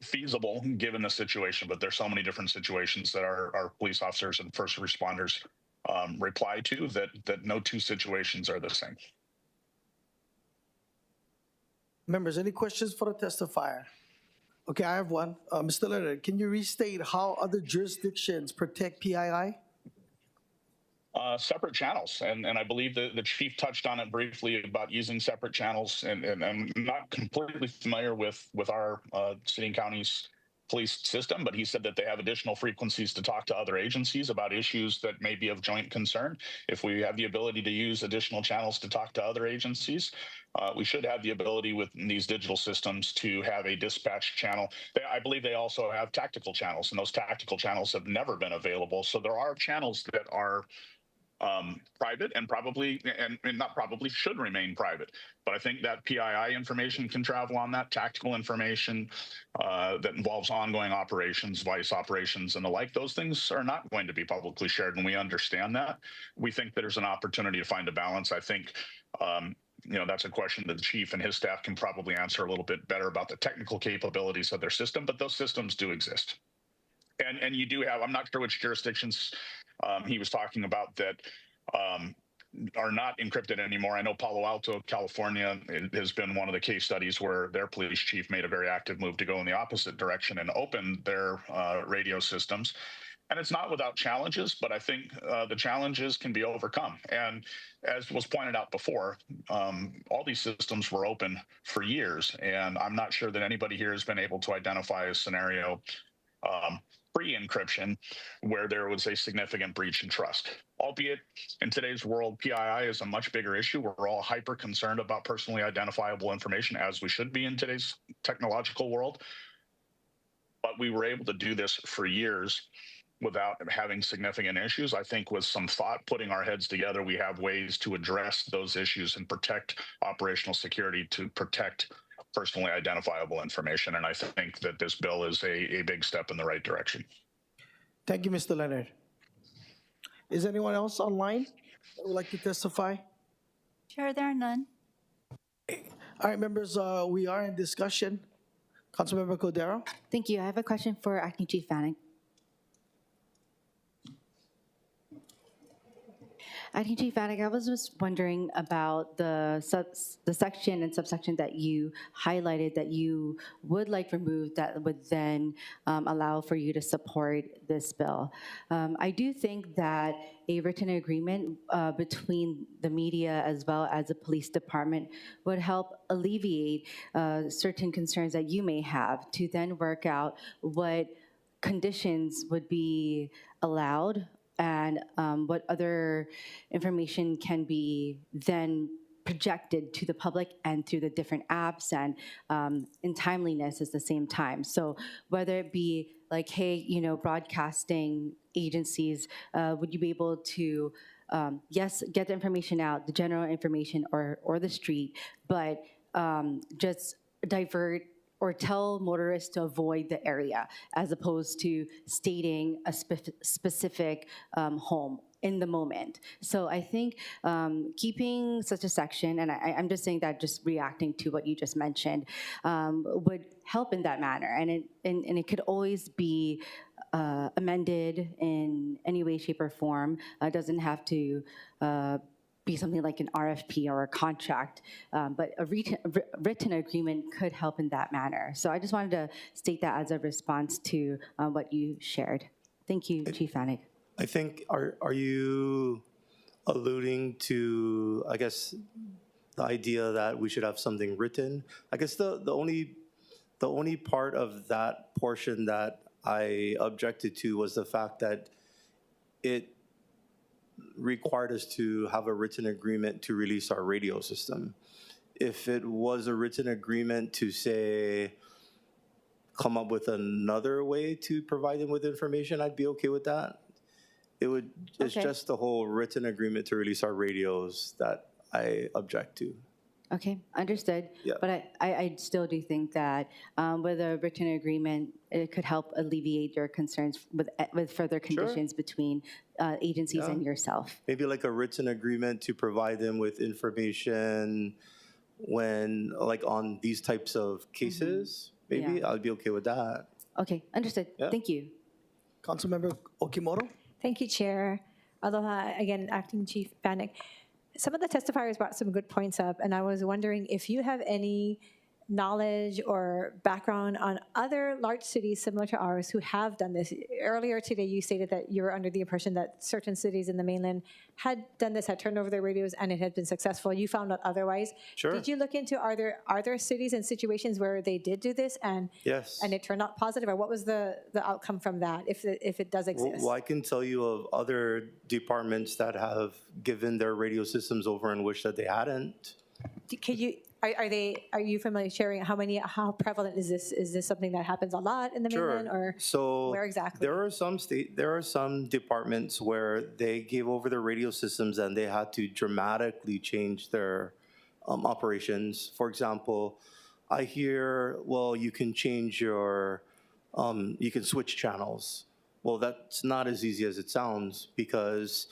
feasible given the situation, but there's so many different situations that our police officers and first responders reply to that no two situations are the same. Members, any questions for the testifier? Okay, I have one. Mr. Leonard, can you restate how other jurisdictions protect PII? Separate channels, and I believe the chief touched on it briefly about using separate channels, and I'm not completely familiar with our city and county's police system, but he said that they have additional frequencies to talk to other agencies about issues that may be of joint concern. If we have the ability to use additional channels to talk to other agencies, we should have the ability with these digital systems to have a dispatch channel. I believe they also have tactical channels, and those tactical channels have never been available. So there are channels that are private and probably, and not probably, should remain private. But I think that PII information can travel on that, tactical information that involves ongoing operations, vice operations, and the like. Those things are not going to be publicly shared, and we understand that. We think there's an opportunity to find a balance. I think that's a question that the chief and his staff can probably answer a little bit better about the technical capabilities of their system, but those systems do exist. And you do have, I'm not sure which jurisdictions he was talking about that are not encrypted anymore. I know Palo Alto, California, has been one of the case studies where their police chief made a very active move to go in the opposite direction and open their radio systems. And it's not without challenges, but I think the challenges can be overcome. And as was pointed out before, all these systems were open for years, and I'm not sure that anybody here has been able to identify a scenario pre-encryption where there was a significant breach in trust. Albeit in today's world, PII is a much bigger issue. We're all hyper concerned about personally identifiable information, as we should be in today's technological world. But we were able to do this for years without having significant issues. I think with some thought, putting our heads together, we have ways to address those issues and protect operational security, to protect personally identifiable information. And I think that this bill is a big step in the right direction. Thank you, Mr. Leonard. Is anyone else online that would like to testify? Chair, there are none. All right, members, we are in discussion. Councilmember Cordero? Thank you. I have a question for Acting Chief Fanning. Acting Chief Fanning, I was just wondering about the section and subsection that you highlighted that you would like removed that would then allow for you to support this bill. I do think that a written agreement between the media as well as the police department would help alleviate certain concerns that you may have, to then work out what conditions would be allowed and what other information can be then projected to the public and through the different apps, and in timeliness at the same time. So whether it be like, hey, broadcasting agencies, would you be able to, yes, get the information out, the general information or the street, but just divert or tell motorists to avoid the area, as opposed to stating a specific home in the moment. So I think keeping such a section, and I'm just saying that, just reacting to what you just mentioned, would help in that manner. And it could always be amended in any way, shape, or form. It doesn't have to be something like an RFP or a contract, but a written agreement could help in that manner. So I just wanted to state that as a response to what you shared. Thank you, Chief Fanning. I think, are you alluding to, I guess, the idea that we should have something written? I guess the only part of that portion that I objected to was the fact that it required us to have a written agreement to release our radio system. If it was a written agreement to, say, come up with another way to provide them with information, I'd be okay with that. It's just the whole written agreement to release our radios that I object to. Okay, understood. Yeah. But I still do think that with a written agreement, it could help alleviate your concerns with further conditions between agencies and yourself. Maybe like a written agreement to provide them with information when, like, on these types of cases. maybe Yeah. I'll be okay with that. Okay, understood. Yeah. Thank you. Councilmember Okimoto? Thank you, Chair. Aloha, again, Acting Chief Bannock. Some of the testifiers brought some good points up, and I was wondering if you have any knowledge or background on other large cities similar to ours who have done this. Earlier today, you stated that you were under the impression that certain cities in the mainland had done this, had turned over their radios, and it had been successful. You found out otherwise. Sure. Did you look into, are there cities and situations where they did do this and Yes. and it turned out positive, or what was the outcome from that, if it does exist? Well, I can tell you of other departments that have given their radio systems over and wish that they hadn't. Can you, are you familiar sharing how prevalent is this? Is this something that happens a lot in the mainland, or So where exactly? there are some departments where they gave over their radio systems and they had to dramatically change their operations. For example, I hear, well, you can change your, you can switch channels. Well, that's not as easy as it sounds, because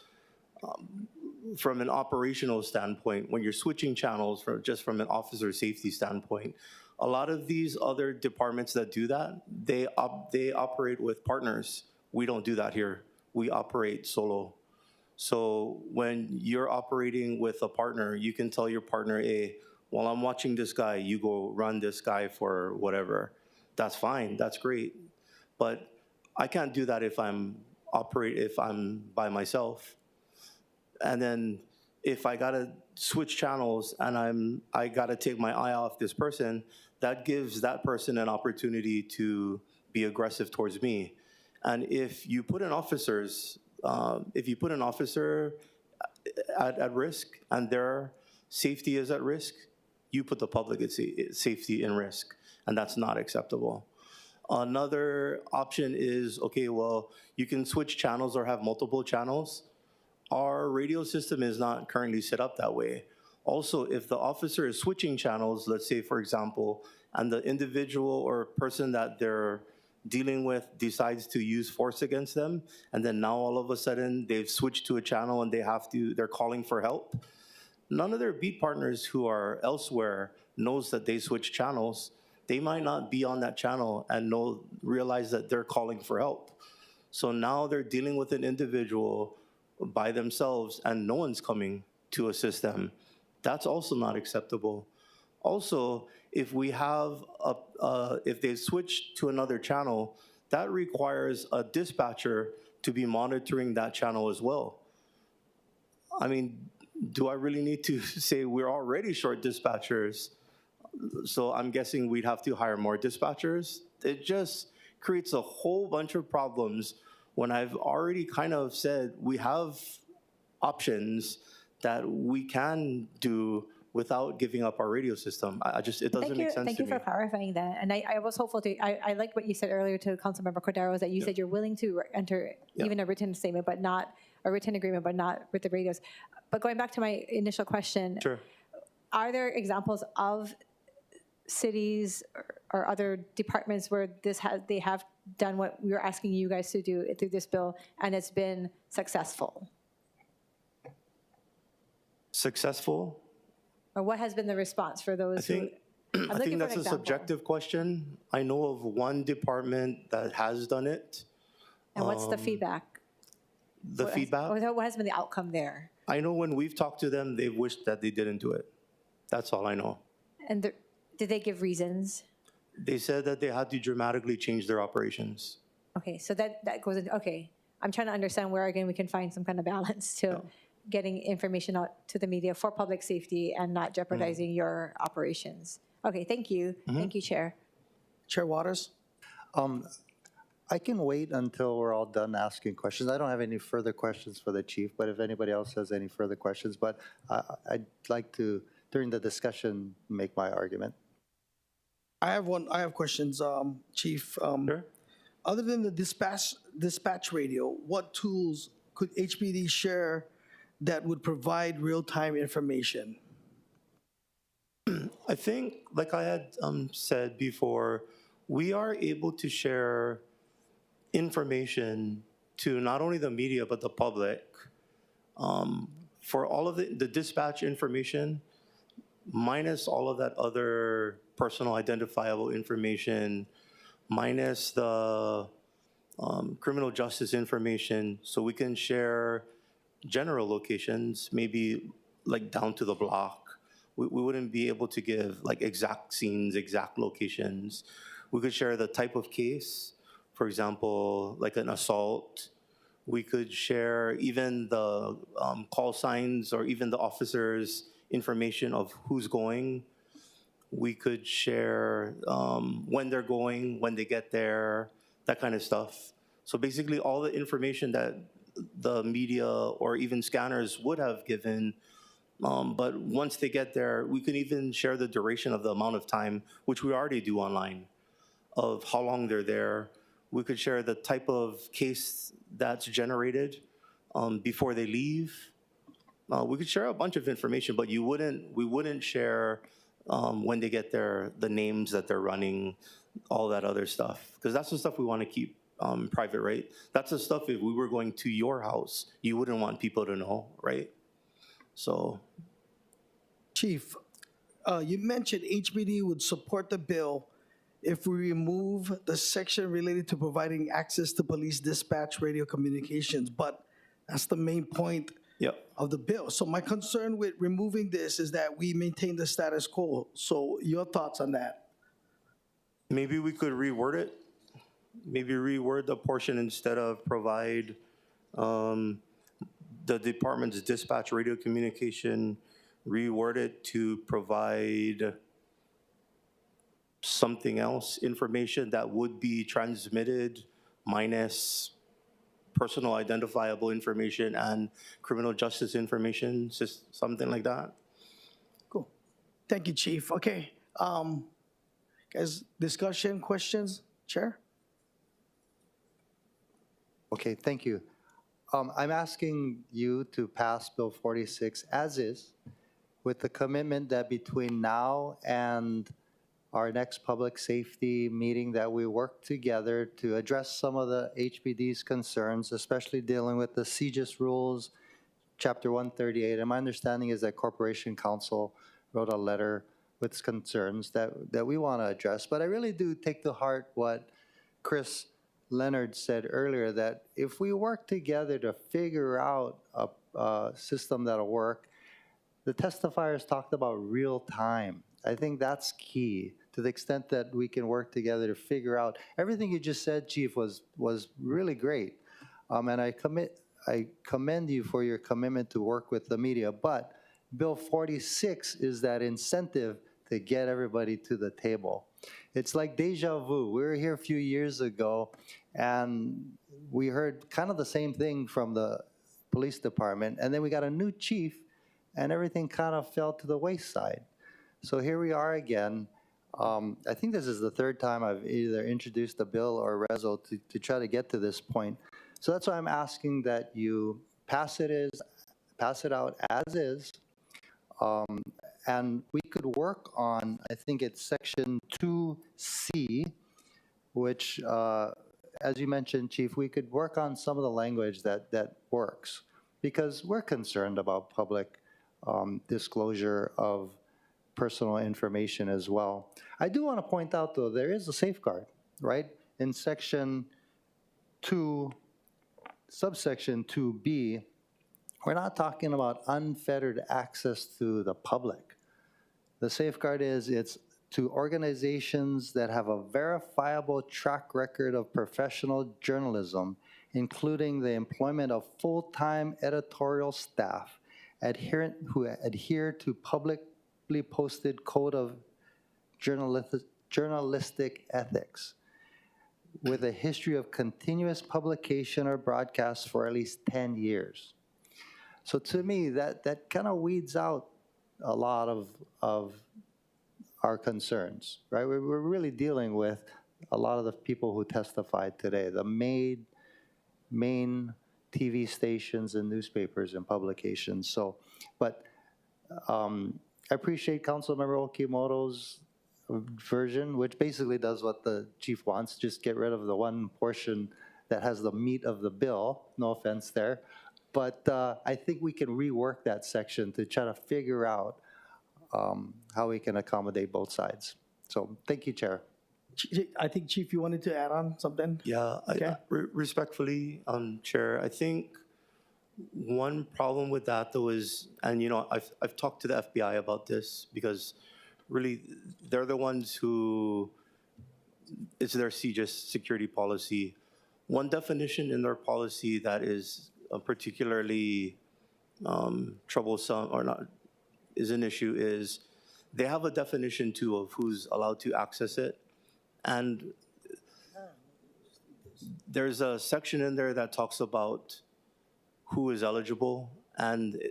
from an operational standpoint, when you're switching channels, just from an officer safety standpoint, a lot of these other departments that do that, they operate with partners. We don't do that here. We operate solo. So when you're operating with a partner, you can tell your partner, hey, while I'm watching this guy, you go run this guy for whatever. That's fine. That's great. But I can't do that if I'm by myself. And then if I gotta switch channels and I gotta take my eye off this person, that gives that person an opportunity to be aggressive towards me. And if you put an officer at risk and their safety is at risk, you put the public safety in risk, and that's not acceptable. Another option is, okay, well, you can switch channels or have multiple channels. Our radio system is not currently set up that way. Also, if the officer is switching channels, let's say, for example, and the individual or person that they're dealing with decides to use force against them, and then now all of a sudden they've switched to a channel and they're calling for help, none of their beat partners who are elsewhere knows that they switched channels. They might not be on that channel and realize that they're calling for help. So now they're dealing with an individual by themselves and no one's coming to assist them. That's also not acceptable. Also, if they switch to another channel, that requires a dispatcher to be monitoring that channel as well. I mean, do I really need to say we're already short dispatchers? So I'm guessing we'd have to hire more dispatchers. It just creates a whole bunch of problems when I've already kind of said we have options that we can do without giving up our radio system. It doesn't make sense to me. Thank you for clarifying that. And I was hopeful I liked what you said earlier to Councilmember Cordero, is that you said you're willing to enter even a written statement, but not a written agreement, but not with the radios. But going back to my initial question, sure. Are there examples of cities or other departments where they have done what we were asking you guys to do through this bill, and it's been successful? Successful? Or what has been the response for those I think that's a subjective question. I know of one department that has done it. And what's the feedback? Feedback? What has been the outcome there? I know when we've talked to them, they've wished that they didn't do it. That's all I know. And did they give reasons? They said that they had to dramatically change their operations. Okay, so that goes into, okay. I'm trying to understand where, again, we can find some kind of balance to getting information out to the media for public safety and not jeopardizing your operations. Okay, thank you. Thank you, Chair. Chair Waters? I can wait until we're all done asking questions. I don't have any further questions for the chief, but if anybody else has any further questions, but I'd like to, during the discussion, make my argument. I have questions, Chief. Sure. Other than the dispatch radio, what tools could HPD share that would provide real-time information? I think, like I had said before, we are able to share information to not only the media but the public. For all of the dispatch information, minus all of that other personal identifiable information, minus the criminal justice information, so we can share general locations, maybe like down to the block. We wouldn't be able to give like exact scenes, exact locations. We could share the type of case, for example, like an assault. We could share even the call signs or even the officers' information of who's going. We could share when they're going, when they get there, that kind of stuff. So basically all the information that the media or even scanners would have given, but once they get there, we can even share the duration of the amount of time, which we already do online, of how long they're there. We could share the type of case that's generated before they leave. We could share a bunch of information, but we wouldn't share when they get there, the names that they're running, all that other stuff, because that's the stuff we want to keep private, right? That's the stuff if we were going to your house, you wouldn't want people to know, right? So. Chief, you mentioned HPD would support the bill if we remove the section related to providing access to police dispatch radio communications, but that's the main point of the bill. So my concern with removing this is that we maintain the status quo. So your thoughts on that? Maybe we could reword it. Maybe reword the portion instead of provide the department's dispatch radio communication, reword it to provide something else, information that would be transmitted minus personal identifiable information and criminal justice information, just something like that. Cool. Thank you, Chief. Okay. Guys, discussion, questions? Chair? Okay, thank you. I'm asking you to pass Bill 46 as is, with the commitment that between now and our next public safety meeting that we work together to address some of the HPD's concerns, especially dealing with the CJIS rules, Chapter 138. And my understanding is that Corporation Counsel wrote a letter with concerns that we want to address. But I really do take to heart what Chris Leonard said earlier, that if we work together to figure out a system that'll work, the testifiers talked about real time. I think that's key, to the extent that we can work together to figure out. Everything you just said, Chief, was really great. And I commend you for your commitment to work with the media. But Bill 46 is that incentive to get everybody to the table. It's like deja vu. We were here a few years ago, and we heard kind of the same thing from the police department. And then we got a new chief, and everything kind of fell to the wayside. So here we are again. I think this is the third time I've either introduced a bill or reso to try to get to this point. So that's why I'm asking that you pass it out as is. And we could work on, I think it's section 2C, which, as you mentioned, Chief, we could work on some of the language that works, because we're concerned about public disclosure of personal information as well. I do want to point out, though, there is a safeguard, right? In section 2, subsection 2B, we're not talking about unfettered access to the public. The safeguard is it's to organizations that have a verifiable track record of professional journalism, including the employment of full-time editorial staff who adhere to publicly posted code of journalistic ethics, with a history of continuous publication or broadcast for at least 10 years. So to me, that kind of weeds out a lot of our concerns, right? We're really dealing with a lot of the people who testified today, the main TV stations and newspapers and publications. So, but I appreciate Councilmember Okimoto's version, which basically does what the chief wants, just get rid of the one portion that has the meat of the bill. No offense there. But I think we can rework that section to try to figure out how we can accommodate both sides. So thank you, Chair. I think, Chief, you wanted to add on something? Yeah, Okay. Respectfully, Chair, I think one problem with that though is, and I've talked to the FBI about this because really they're the ones who, it's their CJIS security policy. One definition in their policy that is particularly troublesome or not is an issue is they have a definition too of who's allowed to access it. And there's a section in there that talks about who is eligible, and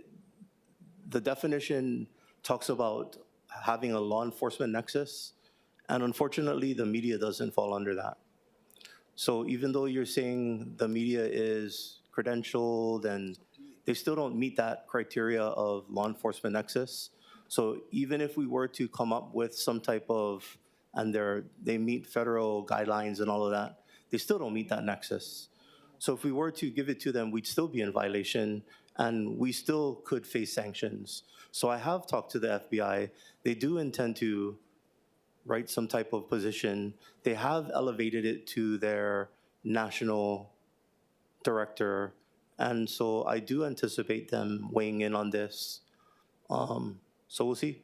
the definition talks about having a law enforcement nexus, and unfortunately, the media doesn't fall under that. So even though you're saying the media is credentialed and they still don't meet that criteria of law enforcement nexus. So even if we were to come up with some type of, and they meet federal guidelines and all of that, they still don't meet that nexus. So if we were to give it to them, we'd still be in violation and we still could face sanctions. So I have talked to the FBI. They do intend to write some type of position. They have elevated it to their national director. And so I do anticipate them weighing in on this. So we'll see.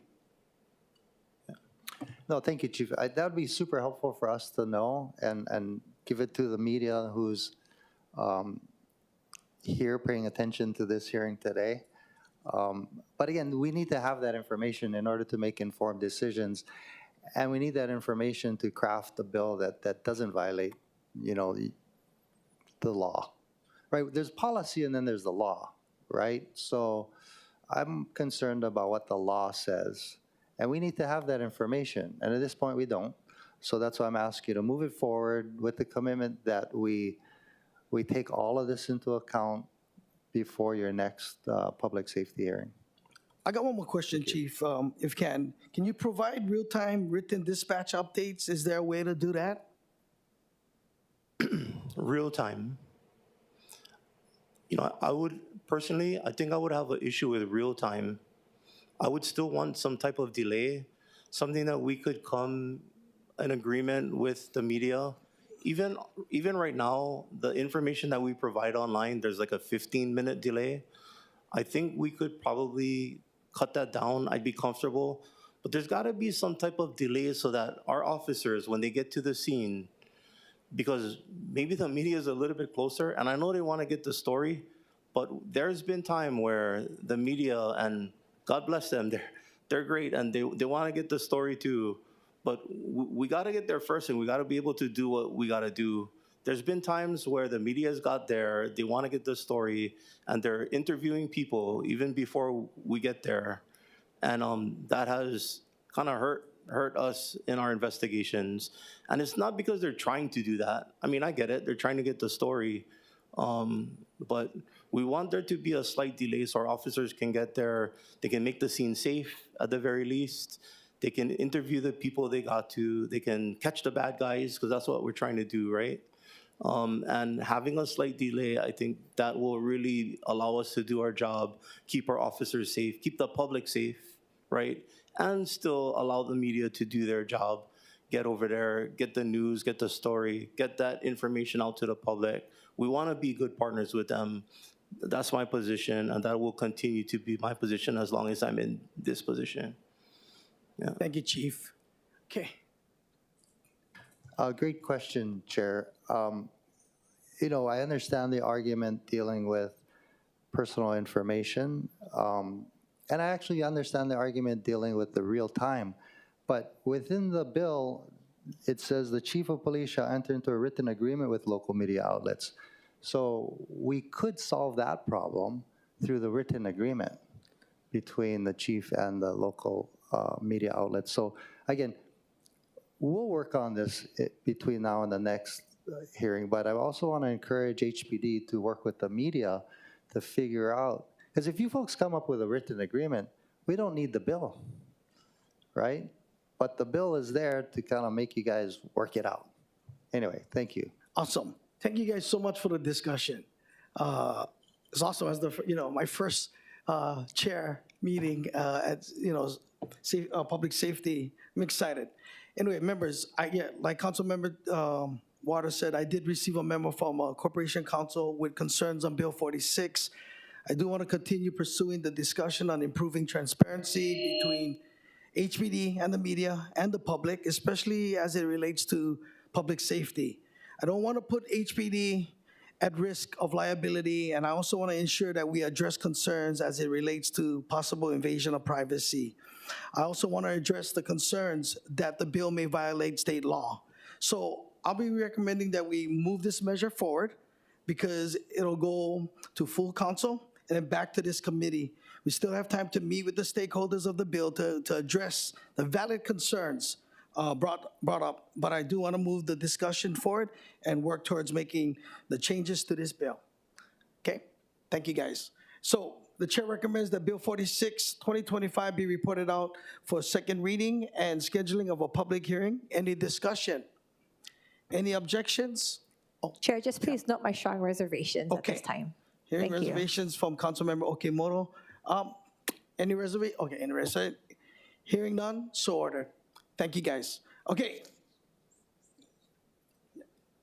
No, thank you, Chief. That would be super helpful for us to know and give it to the media who's here paying attention to this hearing today. But again, we need to have that information in order to make informed decisions. And we need that information to craft a bill that doesn't violate, the law, right? There's policy and then there's the law, right? So I'm concerned about what the law says. And we need to have that information. And at this point, we don't. So that's why I'm asking you to move it forward with the commitment that we take all of this into account before your next public safety hearing. I got one more question, Chief, if can. Can you provide real-time written dispatch updates? Is there a way to do that? Real-time. I would, personally, I think I would have an issue with real-time. I would still want some type of delay, something that we could come in agreement with the media. Even right now, the information that we provide online, there's like a 15-minute delay. I think we could probably cut that down. I'd be comfortable. But there's got to be some type of delay so that our officers, when they get to the scene, because maybe the media is a little bit closer, and I know they want to get the story, but there's been time where the media, and God bless them, they're great, and they want to get the story too, but we got to get there first, and we got to be able to do what we got to do. There's been times where the media's got there, they want to get the story, and they're interviewing people even before we get there, and that has kind of hurt us in our investigations. And it's not because they're trying to do that. I mean, I get it. They're trying to get the story. But we want there to be a slight delay so our officers can get there. They can make the scene safe at the very least. They can interview the people they got to. They can catch the bad guys, because that's what we're trying to do, right? And having a slight delay, I think that will really allow us to do our job, keep our officers safe, keep the public safe, right? And still allow the media to do their job, get over there, get the news, get the story, get that information out to the public. We want to be good partners with them. That's my position, and that will continue to be my position as long as I'm in this position. Yeah. Thank you, Chief. Okay. Great question, Chair. I understand the argument dealing with personal information. And I actually understand the argument dealing with the real time. But within the bill, it says the chief of police shall enter into a written agreement with local media outlets. So we could solve that problem through the written agreement between the chief and the local media outlets. So again, we'll work on this between now and the next hearing, but I also want to encourage HPD to work with the media to figure out, because if you folks come up with a written agreement, we don't need the bill, right? But the bill is there to kind of make you guys work it out. Anyway, thank you. Awesome. Thank you guys so much for the discussion. It's also as my first chair meeting at, public safety. I'm excited. Anyway, members, like Councilmember Waters said, I did receive a memo from Corporation Counsel with concerns on Bill 46. I do want to continue pursuing the discussion on improving transparency between HPD and the media and the public, especially as it relates to public safety. I don't want to put HPD at risk of liability, and I also want to ensure that we address concerns as it relates to possible invasion of privacy. I also want to address the concerns that the bill may violate state law. So I'll be recommending that we move this measure forward because it'll go to full council and then back to this committee. We still have time to meet with the stakeholders of the bill to address the valid concerns brought up, but I do want to move the discussion forward and work towards making the changes to this bill. Okay, thank you guys. So the chair recommends that Bill 46, 2025 be reported out for second reading and scheduling of a public hearing. Any discussion? Any objections? Chair, just please note my strong reservations at this time. Hearing Thank you. reservations from Councilmember Okimoto. Any reservation? Okay, any reservation? Hearing none, so ordered. Thank you, guys. Okay.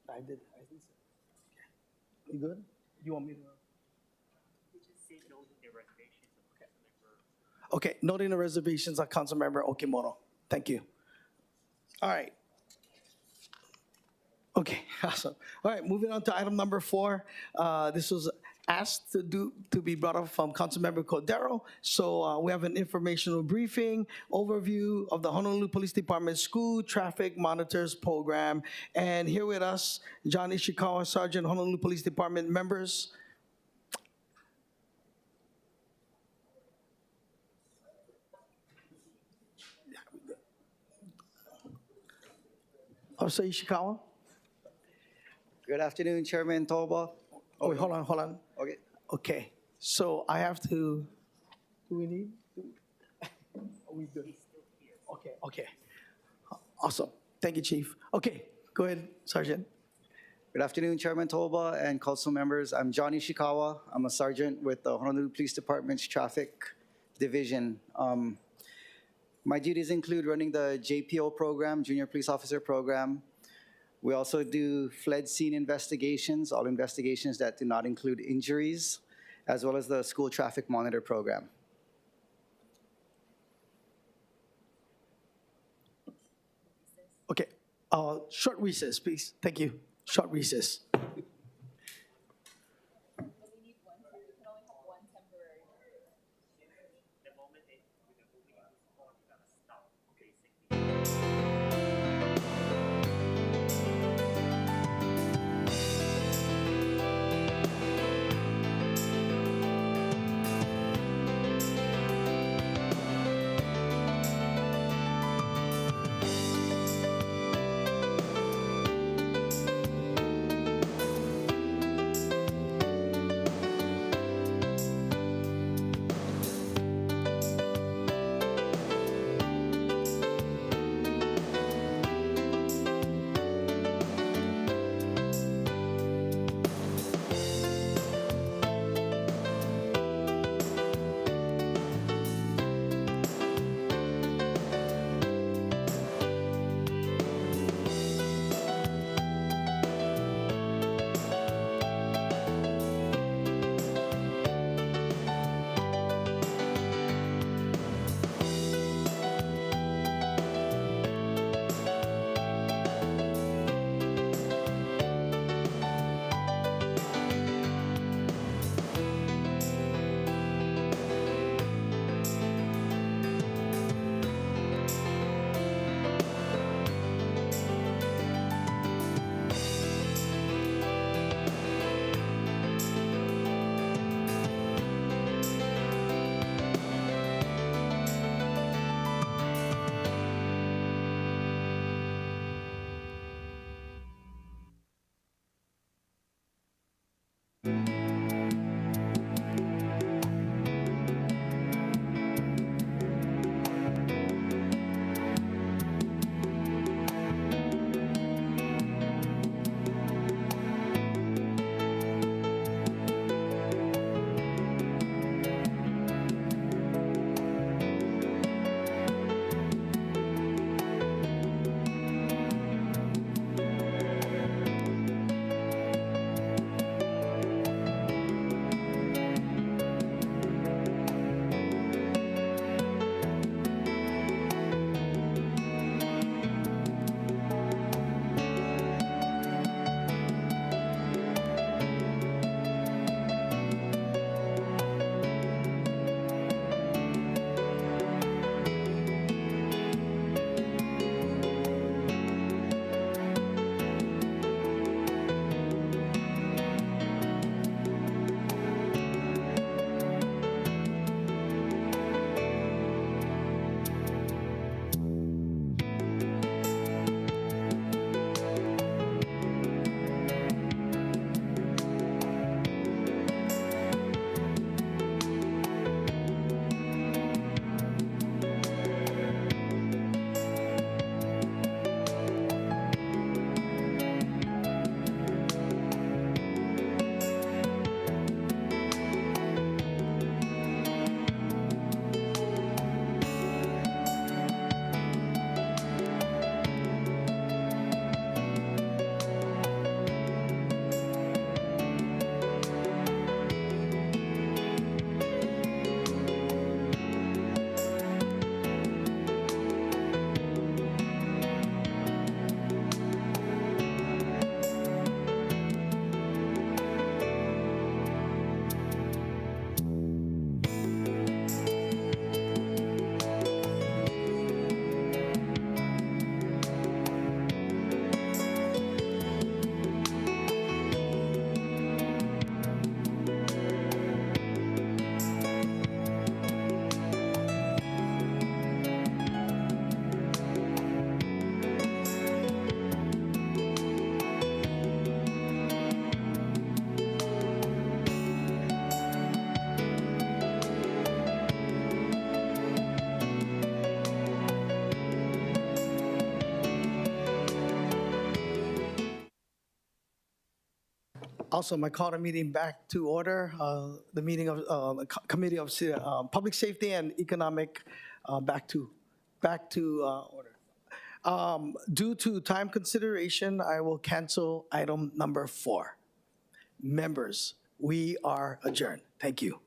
I did so. You good? You want me to? Okay, noting the reservations of Councilmember Okimoto. Thank you. All right. Okay, awesome. All right, moving on to item number 4. This was asked to be brought up from Councilmember Cordero. So we have an informational briefing, overview of the Honolulu Police Department School Traffic Monitors Program. And here with us, John Ishikawa, Sergeant, Honolulu Police Department members. Officer Ishikawa. Good afternoon, Chairman Toba. Oh, wait, hold on. Okay. Okay, so I have to, do we need? Are we good? Okay. Awesome. Thank you, Chief. Okay, go ahead, Sergeant. Good afternoon, Chairman Toba and council members. I'm John Ishikawa. I'm a sergeant with the Honolulu Police Department's Traffic Division. My duties include running the JPO program, Junior Police Officer Program. We also do fled scene investigations, all investigations that do not include injuries, as well as the school traffic monitor program. Okay, short recess, please. Thank you. Short recess. Also, I call the meeting back to order. The meeting of Committee of Public Safety and Economic back to order. Due to time consideration, I will cancel item number 4. Members, we are adjourned. Thank you.